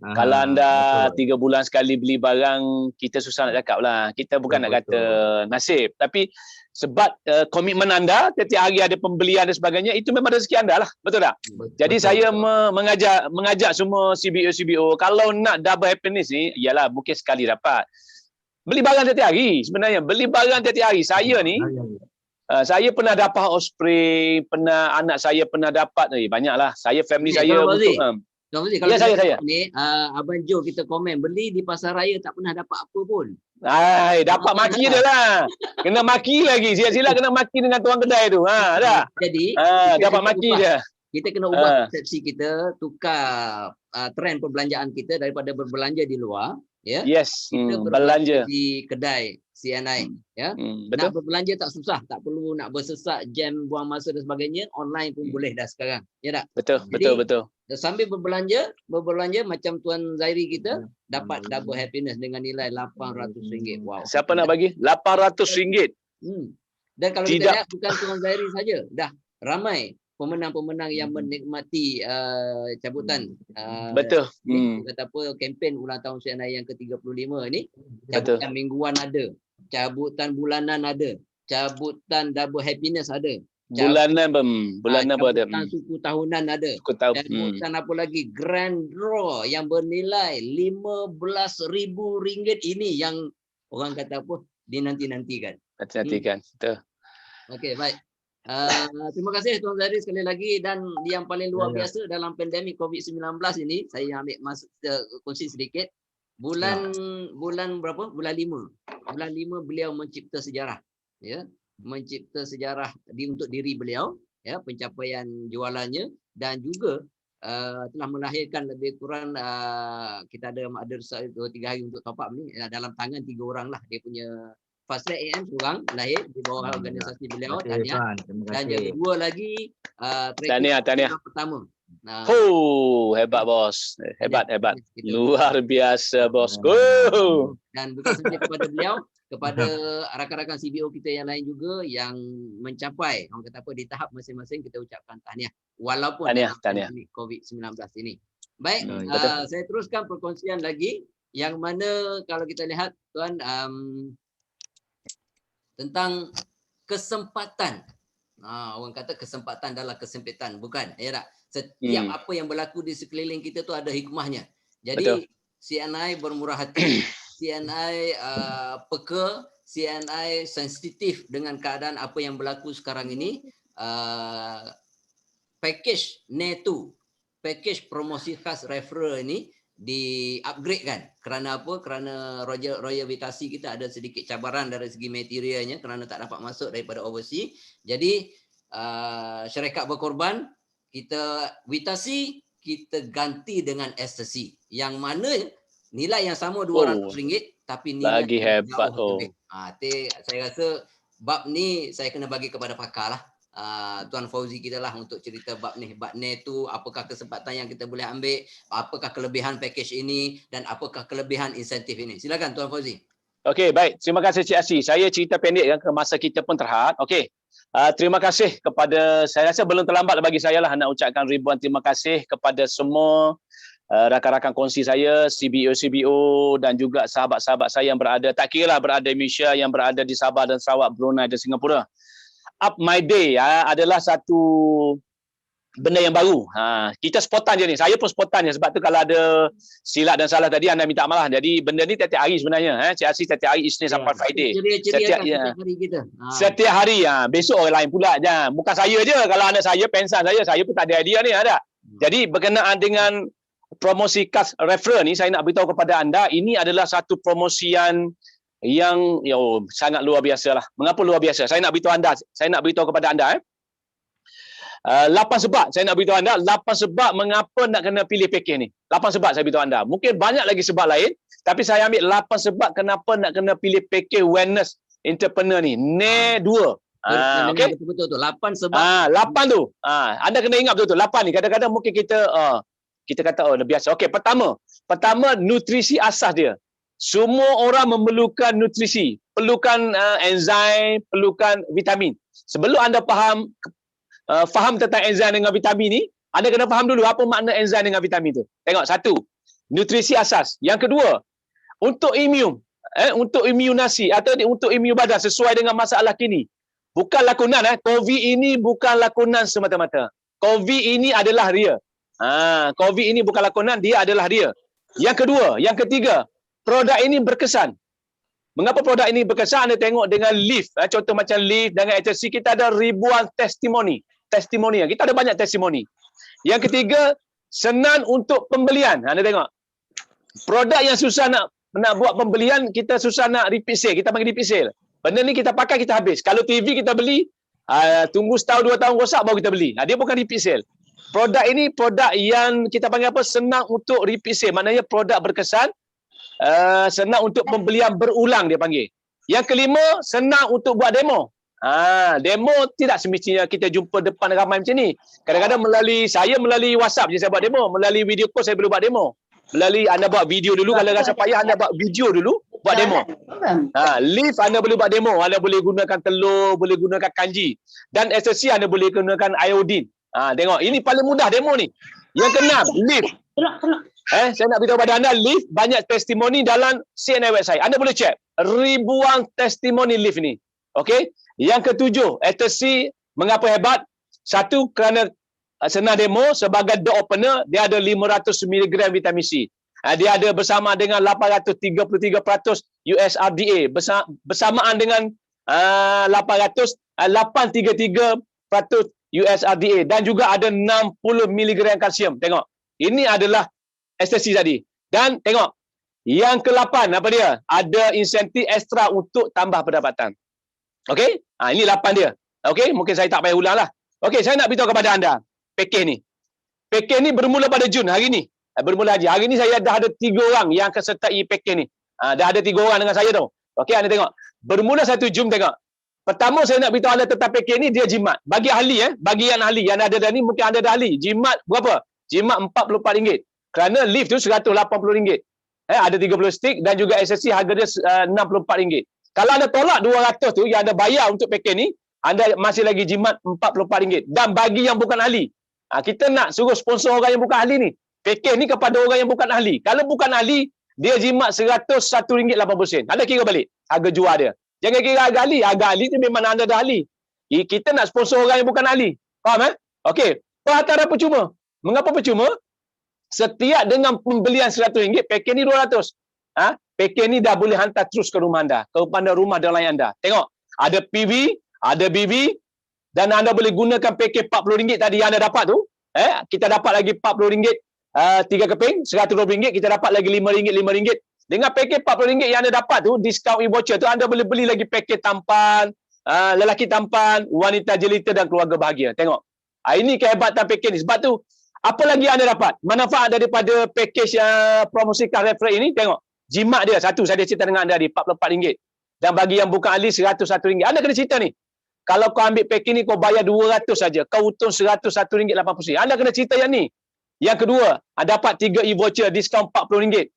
Kalau anda 3 bulan sekali beli barang, kita susah nak cakap lah. Kita bukan nak kata nasib. Tapi sebab komitmen anda, tiap-tiap hari ada pembelian dan sebagainya, itu memang rezeki anda lah. Betul tak? Jadi saya mengajak semua CBO, kalau nak Double Happiness ni, ialah mungkin sekali dapat. Beli barang tiap-tiap hari sebenarnya. Beli barang tiap-tiap hari. Saya ni, saya pernah dapat Osprey, anak saya pernah dapat, banyaklah. Saya, family saya untuk... Kalau saya ni, Abang Jo kita komen, beli di pasar raya tak pernah dapat apa pun. Dapat maki dia lah. Kena maki lagi. Sila-sila kena maki dengan tuan kedai tu. Dah. Jadi Dapat maki dia. kita kena ubah persepsi kita, tukar trend perbelanjaan kita daripada berbelanja di luar, ya. Yes, Kita belanja di kedai CNI, ya. betul. Nak berbelanja tak susah, tak perlu nak bersesak, jam, buang masa dan sebagainya, online pun boleh dah sekarang, ya tak? Betul. Sambil berbelanja macam Tuan Zairi kita dapat double happiness dengan nilai RM800. Wow. Siapa nak bagi? RM800. Dan kalau kita lihat bukan Tuan Zairi saja, dah ramai pemenang-pemenang yang menikmati cabutan betul. kata apa, kempen ulang tahun CNI yang ke-35 ini. Cabutan mingguan ada, cabutan bulanan ada, cabutan double happiness ada. Bulanan pun ada. Cabutan suku tahunan ada. Dan apa lagi? Grand draw yang bernilai RM15,000 ini yang orang kata apa? Dinanti-nantikan. Nanti-nantikan. Betul. Okey, baik. Terima kasih Tuan Zairi sekali lagi, dan yang paling luar biasa dalam pandemik COVID-19 ini, saya ambil masuk kongsi sedikit. Bulan berapa? Bulan 5 beliau mencipta sejarah, ya. Mencipta sejarah untuk diri beliau, ya, pencapaian jualannya, dan juga telah melahirkan lebih kurang kita ada 2-3 hari untuk top up ni, dalam tangan 3 orang lah dia punya. Fast Track AM seorang lahir di bawah organisasi beliau, tahniah. Dan yang kedua lagi tahniah. Pertama. Hebat bos. Hebat. Luar biasa bosku. Dan bukan saja kepada beliau, kepada rakan-rakan CBO kita yang lain juga yang mencapai, orang kata apa, di tahap masing-masing, kita ucapkan tahniah walaupun tahniah COVID-19 ini. Baik, saya teruskan perkongsian lagi, yang mana kalau kita lihat Tuan, tentang kesempatan. Orang kata kesempatan dalam kesempitan, bukan? Ya tak? Setiap apa yang berlaku di sekeliling kita tu ada hikmahnya. Jadi CNI bermurah hati, CNI peka, CNI sensitif dengan keadaan apa yang berlaku sekarang ini. Package NETU, package promosi khas referral ini di-upgrade kan. Kerana apa? Kerana Royal Vitasi kita ada sedikit cabaran dari segi materialnya kerana tak dapat masuk daripada overseas. Jadi syarikat berkorban, kita Vitasi kita ganti dengan Ecstasy, yang mana nilai yang sama RM200 tapi nilai lagi hebat. Saya rasa bab ni saya kena bagi kepada pakar lah. Tuan Fauzi kita lah untuk cerita bab NETU, apakah kesempatan yang kita boleh ambil, apakah kelebihan package ini, dan apakah kelebihan insentif ini. Silakan Tuan Fauzi. Okey, baik. Terima kasih Cik Asri. Saya cerita pendek kan, kerana masa kita pun terhad. Okey. Terima kasih kepada, saya rasa belum terlambat bagi saya lah nak ucapkan ribuan terima kasih kepada semua rakan-rakan kongsi saya, CBO dan juga sahabat-sahabat saya yang berada, tak kira lah berada di Malaysia, yang berada di Sabah dan Sarawak, Brunei dan Singapura. Up My Day adalah satu benda yang baru. Kita spontan je ni. Saya pun spontan je. Sebab tu kalau ada silap dan salah tadi, anda minta maaf. Jadi benda ni tiap-tiap hari sebenarnya. Cik Asri tiap-tiap hari Isnin sampai Friday. Setiap hari kita. Setiap hari. Besok orang lain pula. Bukan saya je. Kalau anda saya, pensan saya pun tak ada idea ni. Ada. Jadi berkenaan dengan promosi khas referral ni, saya nak beritahu kepada anda, ini adalah satu promosian yang sangat luar biasa lah. Mengapa luar biasa? Saya nak beritahu kepada anda 8 sebab saya nak beritahu anda, 8 sebab mengapa nak kena pilih package ni. 8 sebab saya beritahu anda. Mungkin banyak lagi sebab lain, tapi saya ambil 8 sebab kenapa nak kena pilih package wellness entrepreneur ni. NE2. Okey. Betul-betul tu. 8 sebab. 8 tu. Anda kena ingat betul-betul 8 ni. Kadang-kadang mungkin kita kata biasa. Okey, pertama nutrisi asas dia. Semua orang memerlukan nutrisi, perlukan enzim, perlukan vitamin. Sebelum anda faham tentang enzim dengan vitamin ni, anda kena faham dulu apa makna enzim dengan vitamin tu. Tengok, 1, nutrisi asas. Yang kedua, untuk untuk imunasi atau untuk imun badan sesuai dengan masalah kini. Bukan lakonan. COVID ini bukan lakonan semata-mata. COVID ini adalah real. COVID ini bukan lakonan, dia adalah real. Yang kedua, yang ketiga, produk ini berkesan. Mengapa produk ini berkesan? Anda tengok dengan Leaf. Contoh macam Leaf dengan HSC, kita ada ribuan testimoni. Kita ada banyak testimoni. Yang ketiga, senang untuk pembelian. Anda tengok. Produk yang susah nak nak buat pembelian, kita susah nak repeat sale. Kita panggil repeat sale. Benda ni kita pakai, kita habis. Kalau TV kita beli, tunggu setahun, 2 tahun rosak baru kita beli. Dia bukan repeat sale. Produk ini produk yang kita panggil apa? Senang untuk repeat sale. Maknanya produk berkesan, senang untuk pembelian berulang dia panggil. Yang kelima, senang untuk buat demo. Demo tidak semestinya kita jumpa depan ramai macam ni. Kadang-kadang melalui WhatsApp je saya buat demo. Melalui video call saya boleh buat demo. Melalui anda buat video dulu, kalau rasa payah anda buat video dulu, buat demo. Lift anda boleh buat demo. Anda boleh gunakan telur, boleh gunakan kanji. Dan SSC anda boleh gunakan iodine. Tengok, ini paling mudah demo ni. Yang keenam, lift. Saya nak beritahu pada anda, lift banyak testimoni dalam CNI website. Anda boleh check. Ribuan testimoni lift ni. Okey. Yang ketujuh, SSC mengapa hebat? Satu, kerana senang demo, sebagai door opener, dia ada 500 mg vitamin C. Dia ada bersama dengan 833% USRDA. Bersamaan dengan 833% USRDA. Dan juga ada 60 mg kalsium. Tengok. Ini adalah SSC tadi. Dan tengok. Yang ke-8, apa dia? Ada insentif ekstra untuk tambah pendapatan. Okey? Ini 8 dia. Okey? Mungkin saya tak payah ulang lah. Okey, saya nak beritahu kepada anda. Pakej ni. Pakej ni bermula pada Jun hari ni. Bermula haji. Hari ni saya dah ada 3 orang yang akan sertai pakej ni. Dah ada 3 orang dengan saya tu. Okey, anda tengok. Bermula 1 Jun, tengok. Pertama saya nak beritahu anda tentang pakej ni, dia jimat. Bagi ahli, bagi yang ahli, yang ada dah ni mungkin anda dah ahli. Jimat berapa? Jimat RM44. Kerana lift tu RM180. Ada 30 stick dan juga SSC harga dia RM64. Kalau anda tolak 200 tu yang anda bayar untuk pakej ni, anda masih lagi jimat RM44. Dan bagi yang bukan ahli, kita nak suruh sponsor orang yang bukan ahli ni. Pakej ni kepada orang yang bukan ahli. Kalau bukan ahli, dia jimat RM101.80. Anda kira balik harga jual dia. Jangan kira harga ahli. Harga ahli tu memang anda dah ahli. Kita nak sponsor orang yang bukan ahli. Faham Okey. Perhantaran percuma. Mengapa percuma? Setiap dengan pembelian RM100, pakej ni RM200. Pakej ni dah boleh hantar terus ke rumah anda. Kepada rumah dan lain anda. Tengok. Ada PV, ada BV, dan anda boleh gunakan pakej RM40 tadi yang anda dapat tu. Kita dapat lagi RM40, 3 keping, RM120, kita dapat lagi RM5. Dengan pakej RM40 yang anda dapat tu, diskaun e-voucher tu, anda boleh beli lagi pakej tampan, lelaki tampan, wanita jelita dan keluarga bahagia. Tengok. Ini kehebatan pakej ni. Sebab tu, apa lagi anda dapat? Manfaat daripada pakej promosi Car Referral ini, tengok. Jimat dia, satu saya cerita dengan anda tadi, RM44. Dan bagi yang bukan ahli, RM101. Anda kena cerita ni. Kalau kau ambil pakej ni, kau bayar RM200 saja. Kau untung RM101.80. Anda kena cerita yang ni. Yang kedua, dapat 3 e-voucher, diskaun RM40.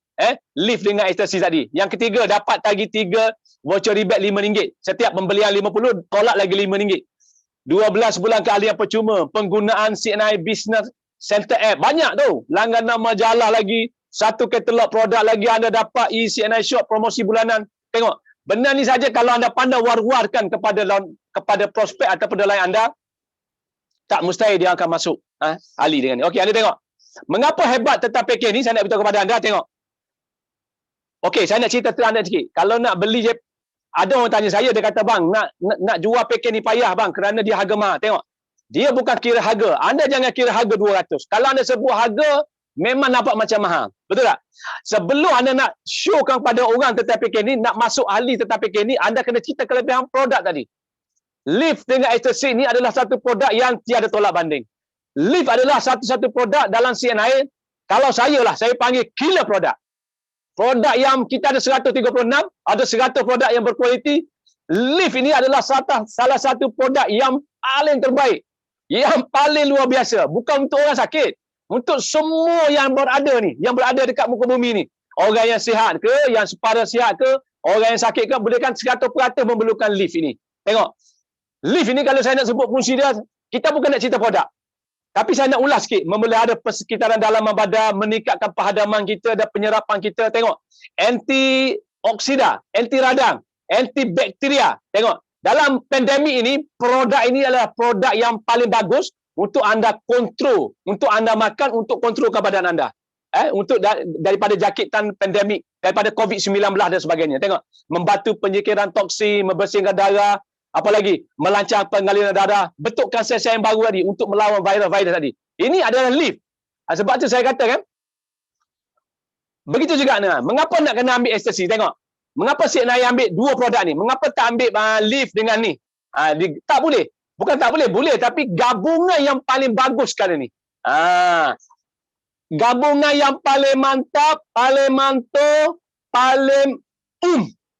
Lift dengan SSC tadi. Yang ketiga, dapat lagi 3 voucher rebate RM5. Setiap pembelian 50, tolak lagi RM5. 12 bulan keahlian percuma. Penggunaan CNI Business Center App. Banyak tu. Langganan majalah lagi. 1 katalog produk lagi anda dapat. E-CNI Shop promosi bulanan. Tengok. Benda ni saja kalau anda pandai war-warkan kepada prospek atau lain anda, tak mustahil dia akan masuk ahli dengan ni. Okey, anda tengok. Mengapa hebat tentang pakej ni, saya nak beritahu kepada anda. Tengok. Okey, saya nak cerita terang anda sikit. Kalau nak beli je, ada orang tanya saya, dia kata, bang, nak jual pakej ni payah bang, kerana dia harga mahal. Tengok. Dia bukan kira harga. Anda jangan kira harga 200. Kalau anda sebut harga, memang nampak macam mahal. Betul tak? Sebelum anda nak showkan pada orang tentang pakej ni, nak masuk ahli tentang pakej ni, anda kena cerita kelebihan produk tadi. Lift dengan SSC ni adalah satu produk yang tiada tolak banding. Lift adalah satu-satu produk dalam CNI. Kalau saya panggil killer produk. Produk yang kita ada 136, ada 100 produk yang berkualiti. Lift ini adalah salah satu produk yang paling terbaik. Yang paling luar biasa. Bukan untuk orang sakit. Untuk semua yang berada ni, yang berada dekat muka bumi ni. Orang yang sihat ke, yang separa sihat ke, orang yang sakit ke, boleh kan 100% memerlukan lift ini. Tengok. Lift ini kalau saya nak sebut fungsi dia, kita bukan nak cerita produk. Tapi saya nak ulas sikit. Memelihara persekitaran dalaman badan, meningkatkan penghadaman kita dan penyerapan kita. Tengok. Antioksida, anti radang, antibakteria. Tengok. Dalam pandemik ini, produk ini adalah produk yang paling bagus untuk anda kontrol, untuk anda makan, untuk kontrolkan badan anda. Untuk daripada jangkitan pandemik, daripada COVID-19 dan sebagainya. Tengok, membantu penyikiran toksin, membersihkan darah, apa lagi? Melancarkan pengaliran darah, bentukkan sel-sel yang baru tadi untuk melawan virus-virus tadi. Ini adalah lift. Sebab tu saya kata kan, Begitu juga mengapa nak kena ambil ekstasi? Tengok. Mengapa CNI ambil dua produk ni? Mengapa tak ambil lift dengan ni? Tak boleh. Bukan tak boleh, boleh, tapi gabungan yang paling bagus sekarang ni. Gabungan yang paling mantap, paling mantul, paling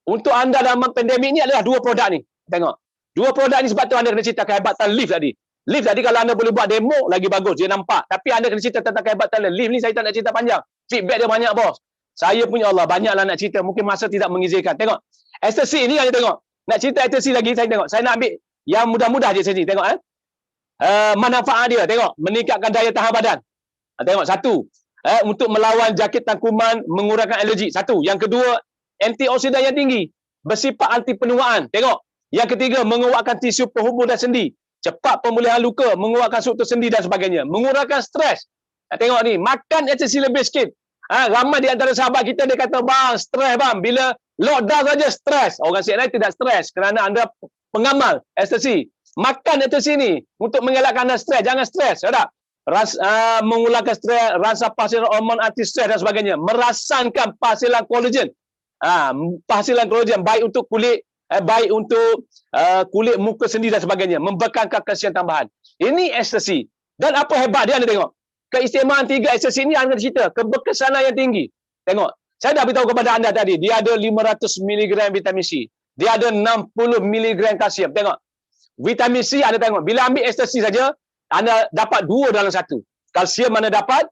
untuk anda dalam pandemik ni adalah dua produk ni. Tengok. Dua produk ni sebab tu anda kena cerita kehebatan lift tadi. Lift tadi kalau anda boleh buat demo lagi bagus, dia nampak. Tapi anda kena cerita tentang kehebatan lift ni, saya tak nak cerita panjang. Feedback dia banyak, bos. Saya punya Allah, banyaklah nak cerita. Mungkin masa tidak mengizinkan. Tengok. Ekstasi ni anda tengok. Nak cerita ekstasi lagi, saya tengok. Saya nak ambil yang mudah-mudah je sini. Tengok. Manfaat dia. Tengok. Meningkatkan daya tahan badan. Tengok. Satu. Untuk melawan jangkitan kuman, mengurangkan alergi. Satu. Yang kedua, antioksidan yang tinggi. Bersifat anti penuaan. Tengok. Yang ketiga, menguatkan tisu penghubung dan sendi. Cepat pemulihan luka, menguatkan struktur sendi dan sebagainya. Mengurangkan stres. Tengok ni. Makan ekstasi lebih sikit. Ramai di antara sahabat kita dia kata, bang, stres bang. Bila lockdown saja stres. Orang CNI tidak stres kerana anda pengamal ekstasi. Makan ekstasi ni untuk mengelakkan anda stres. Jangan stres. Tak? Mengulangkan stres, rasa penghasilan hormon anti stres dan sebagainya. Merasakan penghasilan kolagen. Penghasilan kolagen baik untuk kulit, baik untuk kulit muka sendi dan sebagainya. Membekalkan kalsium tambahan. Ini ekstasi. Dan apa hebat dia anda tengok. Keistimewaan 3 ekstasi ini anda cerita. Keberkesanan yang tinggi. Tengok. Saya dah beritahu kepada anda tadi. Dia ada 500 mg vitamin C. Dia ada 60 mg kalsium. Tengok. Vitamin C anda tengok. Bila ambil ekstasi saja, anda dapat 2 dalam 1. Kalsium mana dapat?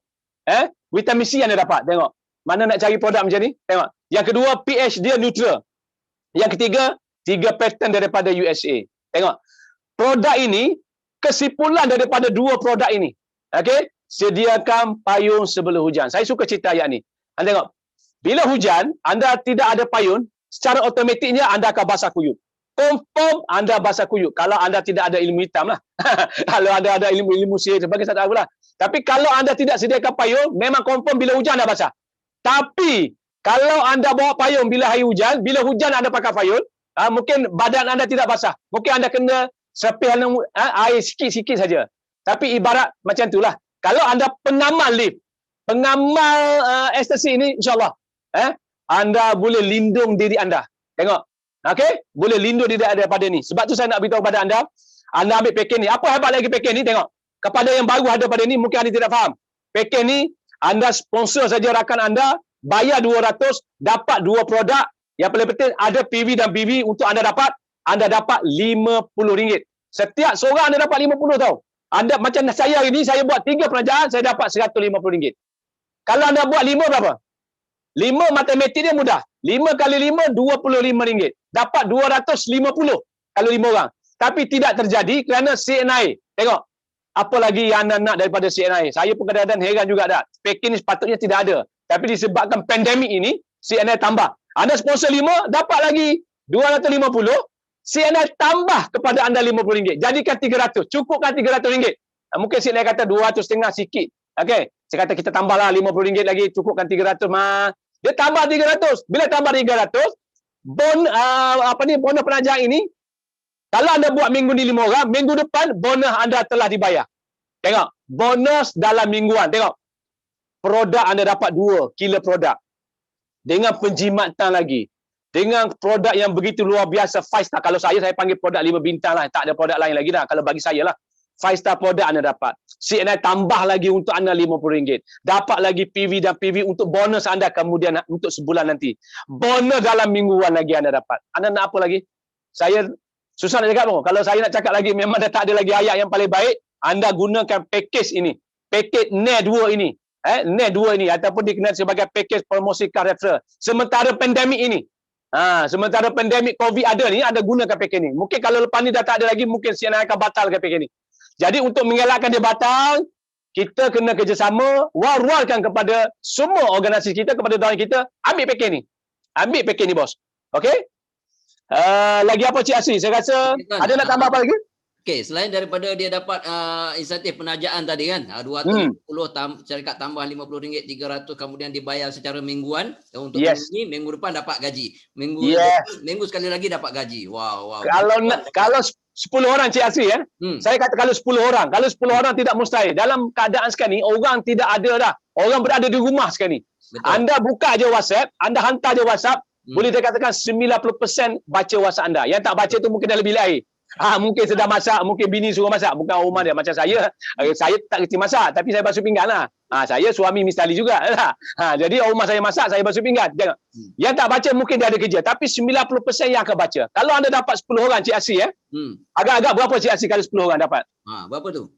Vitamin C anda dapat. Tengok. Mana nak cari produk macam ni? Tengok. Yang kedua, pH dia neutral. Yang ketiga, 3 patent daripada USA. Tengok. Produk ini, kesimpulan daripada 2 produk ini. Okey? Sediakan payung sebelum hujan. Saya suka cerita ayat ni. Anda tengok. Bila hujan, anda tidak ada payung, secara automatiknya anda akan basah kuyup. Confirm anda basah kuyup. Kalau anda tidak ada ilmu hitam lah. Kalau anda ada ilmu sihir sebagainya, tak tahulah. Tapi kalau anda tidak sediakan payung, memang confirm bila hujan anda basah. Tapi, kalau anda bawa payung bila hari hujan, bila hujan anda pakai payung, mungkin badan anda tidak basah. Mungkin anda kena sepihan air sikit-sikit saja. Tapi ibarat macam itulah. Kalau anda pengamal lift, pengamal ekstasi ini, insyaAllah, anda boleh lindung diri anda. Tengok. Okey? Boleh lindung diri anda daripada ni. Sebab tu saya nak beritahu kepada anda ambil package ni. Apa hebat lagi package ni? Tengok. Kepada yang baru ada pada ni, mungkin anda tidak faham. Package ni, anda sponsor saja rakan anda, bayar 200, dapat 2 produk. Yang paling penting, ada PV dan PV untuk anda dapat RM50. Setiap seorang anda dapat 50 tau. Anda macam saya hari ni, saya buat 3 penajaan, saya dapat RM150. Kalau anda buat 5 berapa? 5 matematik dia mudah. 5 kali 5, RM25. Dapat 250 kalau 5 orang. Tapi tidak terjadi kerana CNI. Tengok. Apa lagi yang anda nak daripada CNI? Saya pun kadang-kadang heran juga dah. Packing ni sepatutnya tidak ada. Tapi disebabkan pandemik ini, CNI tambah. Anda sponsor 5, dapat lagi 250. CNI tambah kepada anda RM50. Jadikan 300. Cukupkan RM300. Mungkin CNI kata 200.5 sikit. Okey. Saya kata kita tambahlah RM50 lagi. Cukupkan 300 mah. Dia tambah 300. Bila tambah 300, bonus penajaan ini, kalau anda buat minggu ni 5 orang, minggu depan bonus anda telah dibayar. Tengok. Bonus dalam mingguan. Tengok. Produk anda dapat 2 kilo produk. Dengan penjimatan lagi. Dengan produk yang begitu luar biasa, 5 star. Kalau saya panggil produk 5 bintang lah. Tak ada produk lain lagi dah. Kalau bagi saya lah. 5 star produk anda dapat. CNI tambah lagi untuk anda RM50. Dapat lagi PV dan PV untuk bonus anda kemudian untuk sebulan nanti. Bonus dalam mingguan lagi anda dapat. Anda nak apa lagi? Saya susah nak cakap pun. Kalau saya nak cakap lagi, memang dah tak ada lagi ayat yang paling baik. Anda gunakan package ini. Package NER 2 ini. NER 2 ini. Ataupun dikenal sebagai package promosi car referral. Sementara pandemik ini. Sementara pandemik COVID ada ni, anda gunakan package ni. Mungkin kalau lepas ni dah tak ada lagi, mungkin CNI akan batalkan package ni. Jadi untuk mengelakkan dia batal, kita kena kerjasama, war-warkan kepada semua organisasi kita, kepada daerah kita, ambil package ni. Ambil package ni, bos. Okey? Lagi apa Cik Asri? Saya rasa ada nak tambah apa lagi? Okey, selain daripada dia dapat insentif penajaan tadi kan, 250 syarikat tambah RM50, 300 kemudian dibayar secara mingguan untuk minggu ni, minggu depan dapat gaji. Minggu sekali lagi dapat gaji. Wow. 10 orang Cik Asri ya. Saya kata kalau 10 orang, kalau 10 orang tidak mustahil. Dalam keadaan sekarang ni orang tidak ada dah. Orang berada di rumah sekarang ni. Betul. Anda buka je WhatsApp, anda hantar je WhatsApp, boleh dikatakan 90% baca WhatsApp anda. Yang tak baca tu mungkin dalam bilik air. Mungkin sedang masak, mungkin bini suruh masak, bukan rumah dia macam saya. Saya tak kerti masak tapi saya basuh pinggan lah. Saya suami Mr. Ali juga lah. Jadi rumah saya masak, saya basuh pinggan. Jangan. Yang tak baca mungkin dia ada kerja, tapi 90% yang akan baca. Kalau anda dapat 10 orang Cik Asri agak-agak berapa Cik Asri kalau 10 orang dapat? Berapa tu?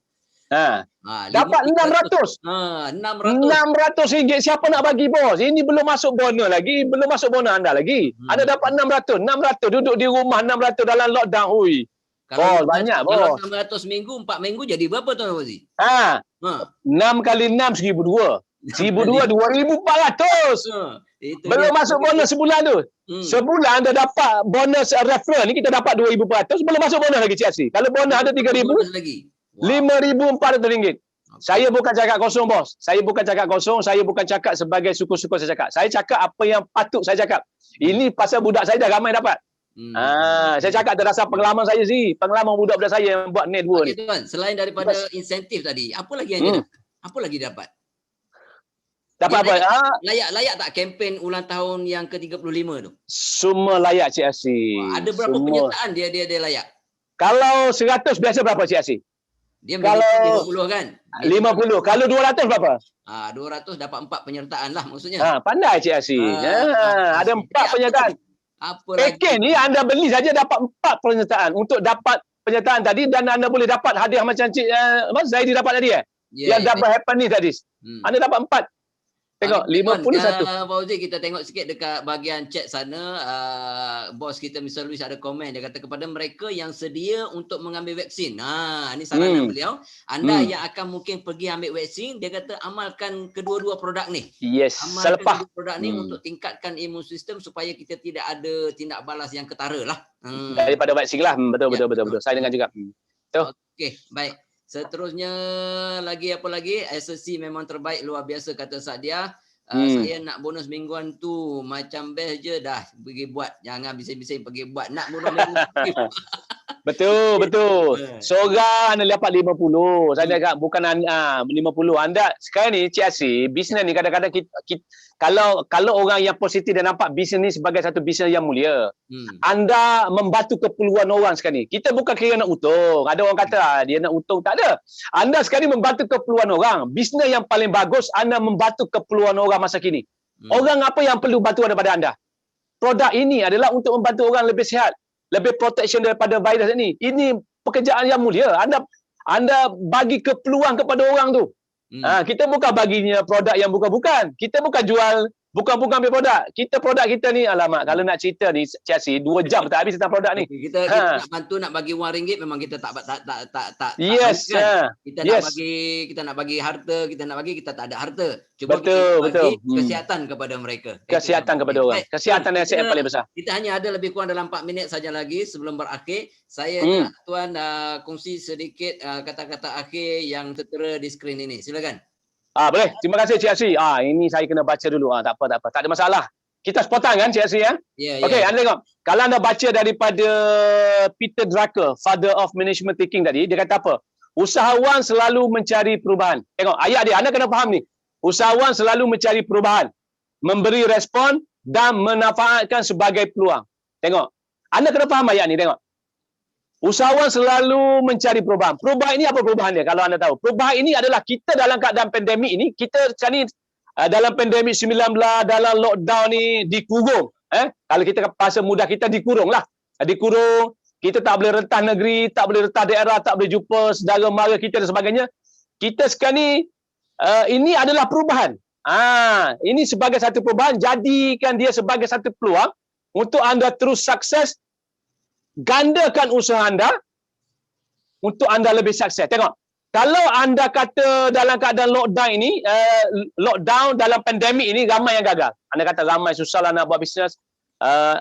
Dapat 600. 600 ringgit. Siapa nak bagi bos? Ini belum masuk bonus lagi, belum masuk bonus anda lagi. Anda dapat 600 duduk di rumah 600 dalam lockdown. Hui. Kalau banyak kalau bos. 600 minggu, 4 minggu jadi berapa Tuan Fauzi? 6 kali 6 1,200. 1,200 2,400. Belum masuk bonus sebulan tu. Sebulan anda dapat bonus referral ni, kita dapat 2,400, belum masuk bonus lagi Cik Asri. Kalau bonus ada 3,000 lagi. RM5,400. Saya bukan cakap kosong bos. Saya bukan cakap kosong, saya bukan cakap sebagai suku-suku saya cakap. Saya cakap apa yang patut saya cakap. Ini pasal budak saya dah ramai dapat. Saya cakap terasa pengalaman saya sih, pengalaman budak-budak saya yang buat net 2 ni. Tuan, selain daripada insentif tadi, apa lagi yang dia dapat? Apa lagi dapat? Dapat apa? Layak tak kempen ulang tahun yang ke-35 tu? Semua layak Cik Asri. Ada berapa penyertaan dia layak? Kalau 100 biasa berapa Cik Asri? Dia kalau 50 kan? 50. Kalau 200 berapa? 200 dapat 4 penyertaan lah maksudnya. Pandai Cik Asri. Ada 4 penyertaan. Paket ni anda beli saja dapat 4 penyertaan. Untuk dapat penyertaan tadi dan anda boleh dapat hadiah macam Cik Zaidi dapat tadi yang dapat happen ni tadi. Anda dapat 4. Tengok 51. Fauzi, kita tengok sikit dekat bahagian chat sana. Bos kita Mr. Luis ada komen. Dia kata kepada mereka yang sedia untuk mengambil vaksin. Ini saranan beliau. Anda yang akan mungkin pergi ambil vaksin, dia kata amalkan kedua-dua produk ni. Yes. Amalkan kedua produk ni untuk tingkatkan imun sistem supaya kita tidak ada tindak balas yang ketara lah. Daripada vaksin lah. Betul. Saya dengar juga. Okey, baik. Seterusnya lagi apa lagi? SSC memang terbaik, luar biasa kata Sadia. Saya nak bonus mingguan tu macam best je dah pergi buat. Jangan bising-bising pergi buat. Nak bonus minggu. Betul. Seorang anda dapat 50. Saya cakap bukan 50. Anda sekarang ni Cik Asri, bisnes ni kadang-kadang kita kalau orang yang positif dan nampak bisnes ni sebagai satu bisnes yang mulia. Anda membantu keperluan orang sekarang ni. Kita bukan kira nak untung. Ada orang kata dia nak untung, tak ada. Anda sekarang ni membantu keperluan orang. Bisnes yang paling bagus anda membantu keperluan orang masa kini. Orang apa yang perlu bantuan daripada anda? Produk ini adalah untuk membantu orang lebih sihat, lebih protection daripada virus ini. Ini pekerjaan yang mulia. Anda bagi keperluan kepada orang tu. Kita bukan baginya produk yang bukan-bukan. Kita bukan jual bukan ambil produk. Produk kita ni, alamak, kalau nak cerita ni Cik Asri 2 jam tak habis tentang produk ni. Kita nak bantu, nak bagi wang ringgit memang kita tak yes, kan? Kita nak bagi harta, kita tak ada harta. Cuba betul. kita bagi kesihatan kepada mereka. Kesihatan kepada orang. Kesihatan yang paling besar. Kita hanya ada lebih kurang dalam 4 minit saja lagi sebelum berakhir. Saya nak Tuan kongsi sedikit kata-kata akhir yang tertera di skrin ini. Silakan. Boleh. Terima kasih Cik Asri. Ini saya kena baca dulu. Tak apa. Tak ada masalah. Kita sepotong kan Cik Asri ya? Okey, anda tengok. Kalau anda baca daripada Peter Drucker, Father of Management Thinking tadi, dia kata apa? Usahawan selalu mencari perubahan. Tengok ayat dia, anda kena faham ni. Usahawan selalu mencari perubahan, memberi respon dan memanfaatkan sebagai peluang. Tengok. Anda kena faham ayat ni, tengok. Usahawan selalu mencari perubahan. Perubahan ini apa perubahan dia? Kalau anda tahu. Perubahan ini adalah kita dalam keadaan pandemik ini, kita sekarang ni dalam pandemik 19, dalam lockdown ni dikurung. Kalau kita pasal mudah kita dikurung lah. Dikurung, kita tak boleh rentah negeri, tak boleh rentah daerah, tak boleh jumpa saudara mara kita dan sebagainya. Kita sekarang ni, ini adalah perubahan. Ini sebagai satu perubahan, jadikan dia sebagai satu peluang untuk anda terus sukses. Gandakan usaha anda untuk anda lebih sukses. Tengok, kalau anda kata dalam keadaan lockdown ini, lockdown dalam pandemik ini ramai yang gagal. Anda kata ramai susahlah nak buat bisnes.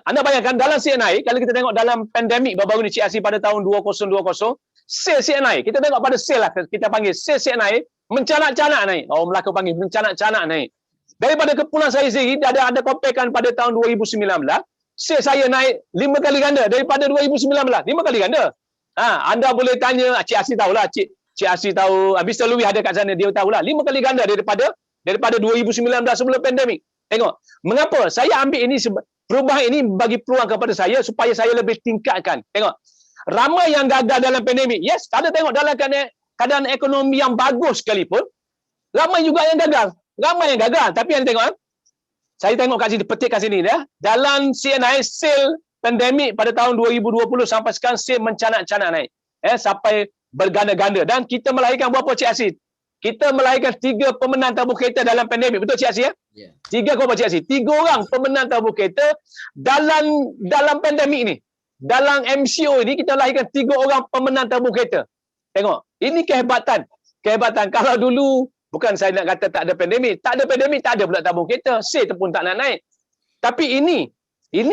Anda bayangkan dalam CNI, kalau kita tengok dalam pandemik baru-baru ni Cik Asri pada tahun 2020, sales CNI, kita tengok pada sale lah, kita panggil sales CNI mencanak-canak naik. Orang Melaka panggil mencanak-canak naik. Daripada kepulauan saya sendiri, ada comparekan pada tahun 2019, sales saya naik 5 kali ganda daripada 2019. 5 kali ganda. Anda boleh tanya Cik Asri tahulah, Cik Asri tahu, Mr. Louis ada kat sana, dia tahulah 5 kali ganda daripada 2019 sebelum pandemik. Tengok, mengapa saya ambil ini perubahan ini bagi peluang kepada saya supaya saya lebih tingkatkan. Tengok, ramai yang gagal dalam pandemik. Yes, ada tengok dalam keadaan ekonomi yang bagus sekalipun, ramai juga yang gagal. Ramai yang gagal. Tapi yang tengok, saya tengok kat sini, petik kat sini ya. Dalam CNI sale pandemik pada tahun 2020 sampai sekarang sale mencanak-canak naik. Sampai berganda-ganda. Dan kita melahirkan berapa Cik Asri? Kita melahirkan 3 pemenang tabung kereta dalam pandemik. Betul Cik Asri ya? Ya. 3 berapa Cik Asri? 3 orang pemenang tabung kereta dalam pandemik ni. Dalam MCO ini kita lahirkan 3 orang pemenang tabung kereta. Tengok, ini kehebatan. Kehebatan. Kalau dulu, bukan saya nak kata tak ada pandemik. Tak ada pandemik, tak ada pula tabung kereta. Sale pun tak nak naik. Tapi ini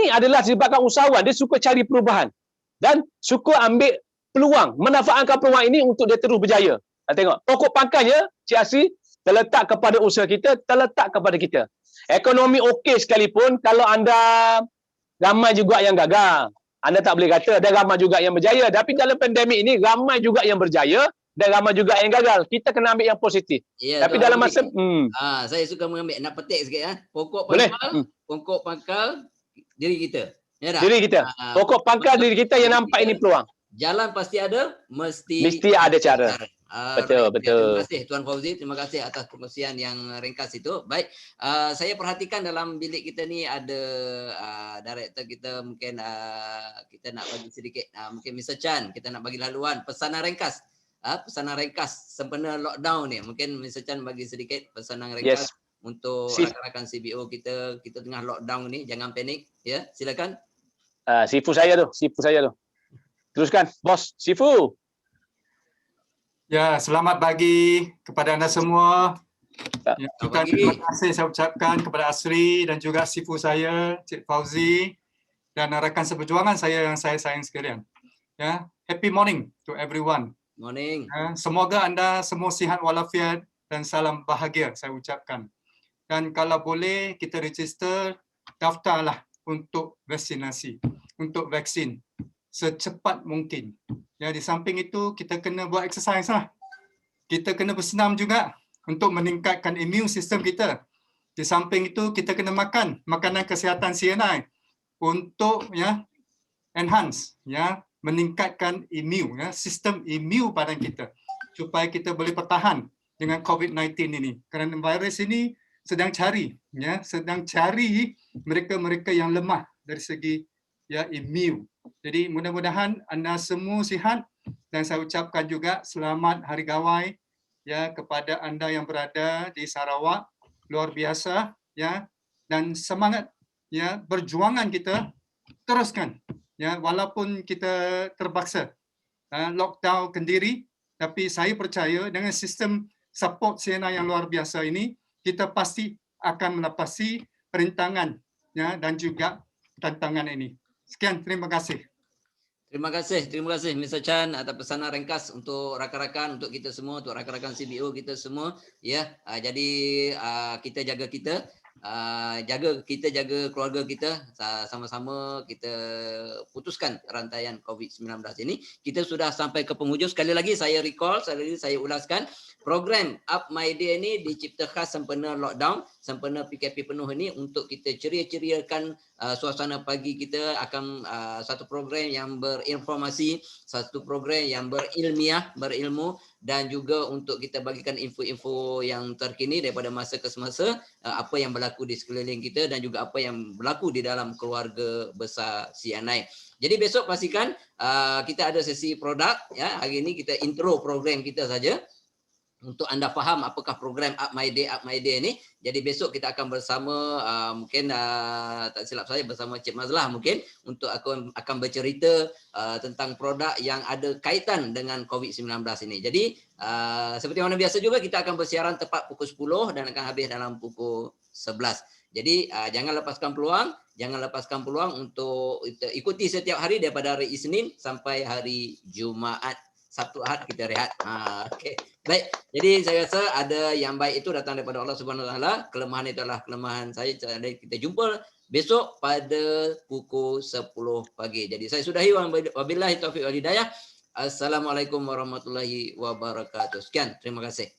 adalah disebabkan usahawan. Dia suka cari perubahan. Dan suka ambil peluang. Memanfaatkan peluang ini untuk dia terus berjaya. Tengok, pokok pangkalnya, Cik Asri, terletak kepada usaha kita, terletak kepada kita. Ekonomi okey sekalipun, kalau anda ramai juga yang gagal. Anda tak boleh kata ada ramai juga yang berjaya. Tapi dalam pandemik ini, ramai juga yang berjaya dan ramai juga yang gagal. Kita kena ambil yang positif. Ya, tapi dalam masa... saya suka mengambil, nak petik sikit. Boleh. Pokok pangkal diri kita. Ya tak? Diri kita. Pokok pangkal diri kita yang nampak ini peluang. Jalan pasti ada, mesti ada cara. Betul. Terima kasih Tuan Fauzi, terima kasih atas perkongsian yang ringkas itu. Baik, saya perhatikan dalam bilik kita ni ada director kita, mungkin kita nak bagi sedikit, mungkin Mr. Chan, kita nak bagi laluan pesanan ringkas. Pesanan ringkas sempena lockdown ni. Mungkin Mr. Chan bagi sedikit pesanan ringkas untuk rakan-rakan CBO kita tengah lockdown ni, jangan panik ya. Silakan. Sifu saya tu. Teruskan, bos. Sifu. Ya, selamat pagi kepada anda semua. Juga terima kasih saya ucapkan kepada Asri dan juga Sifu saya, Cik Fauzi, dan rakan seperjuangan saya yang saya sayang sekalian. Ya, happy morning to everyone. Morning. Semoga anda semua sihat walafiat dan salam bahagia saya ucapkan. Dan kalau boleh kita register, daftarlah untuk vaksinasi, untuk vaksin secepat mungkin. Ya, di samping itu kita kena buat exercise lah. Kita kena bersenam juga untuk meningkatkan immune system kita. Di samping itu kita kena makan makanan kesihatan CNI untuk enhance meningkatkan immune sistem immune badan kita supaya kita boleh bertahan dengan COVID-19 ini. Kerana virus ini sedang cari mereka-mereka yang lemah dari segi immune. Jadi mudah-mudahan anda semua sihat dan saya ucapkan juga selamat Hari Gawai kepada anda yang berada di Sarawak. Luar biasa dan semangat perjuangan kita teruskan walaupun kita terpaksa lockdown kendiri, tapi saya percaya dengan sistem support CNI yang luar biasa ini kita pasti akan menepasi perintangan dan juga tantangan ini. Sekian, terima kasih. Terima kasih Mr. Chan atas pesanan ringkas untuk rakan-rakan, untuk kita semua, untuk rakan-rakan CBO kita semua. Ya, jadi kita jaga jaga keluarga kita, sama-sama kita putuskan rantaian COVID-19 ini. Kita sudah sampai ke penghujung. Sekali lagi saya ulaskan, program Up My Day ini dicipta khas sempena lockdown, sempena PKP penuh ini untuk kita ceria-ceriakan suasana pagi kita. Akan satu program yang berinformasi, satu program yang berilmu, dan juga untuk kita bagikan info-info yang terkini daripada masa ke semasa, apa yang berlaku di sekeliling kita dan juga apa yang berlaku di dalam keluarga besar CNI. Jadi besok pastikan kita ada sesi produk. Hari ini kita intro program kita saja untuk anda faham apakah program Up My Day ini. Jadi besok kita akan bersama, mungkin tak silap saya bersama Cik Mazlah mungkin, untuk akan bercerita tentang produk yang ada kaitan dengan COVID-19 ini. Jadi seperti mana biasa juga kita akan bersiaran tepat pukul 10 dan akan habis dalam pukul 11. Jadi jangan lepaskan peluang untuk ikuti setiap hari daripada hari Isnin sampai hari Jumaat. Sabtu Ahad kita rehat. Okey. Baik. Jadi saya rasa ada yang baik itu datang daripada Allah Subhanahu Wa Taala. Kelemahan itu adalah kelemahan saya. Kita jumpa besok pada pukul 10 pagi. Jadi saya sudahi, wabillahi taufiq wal hidayah. Assalamualaikum warahmatullahi wabarakatuh. Sekian, terima kasih.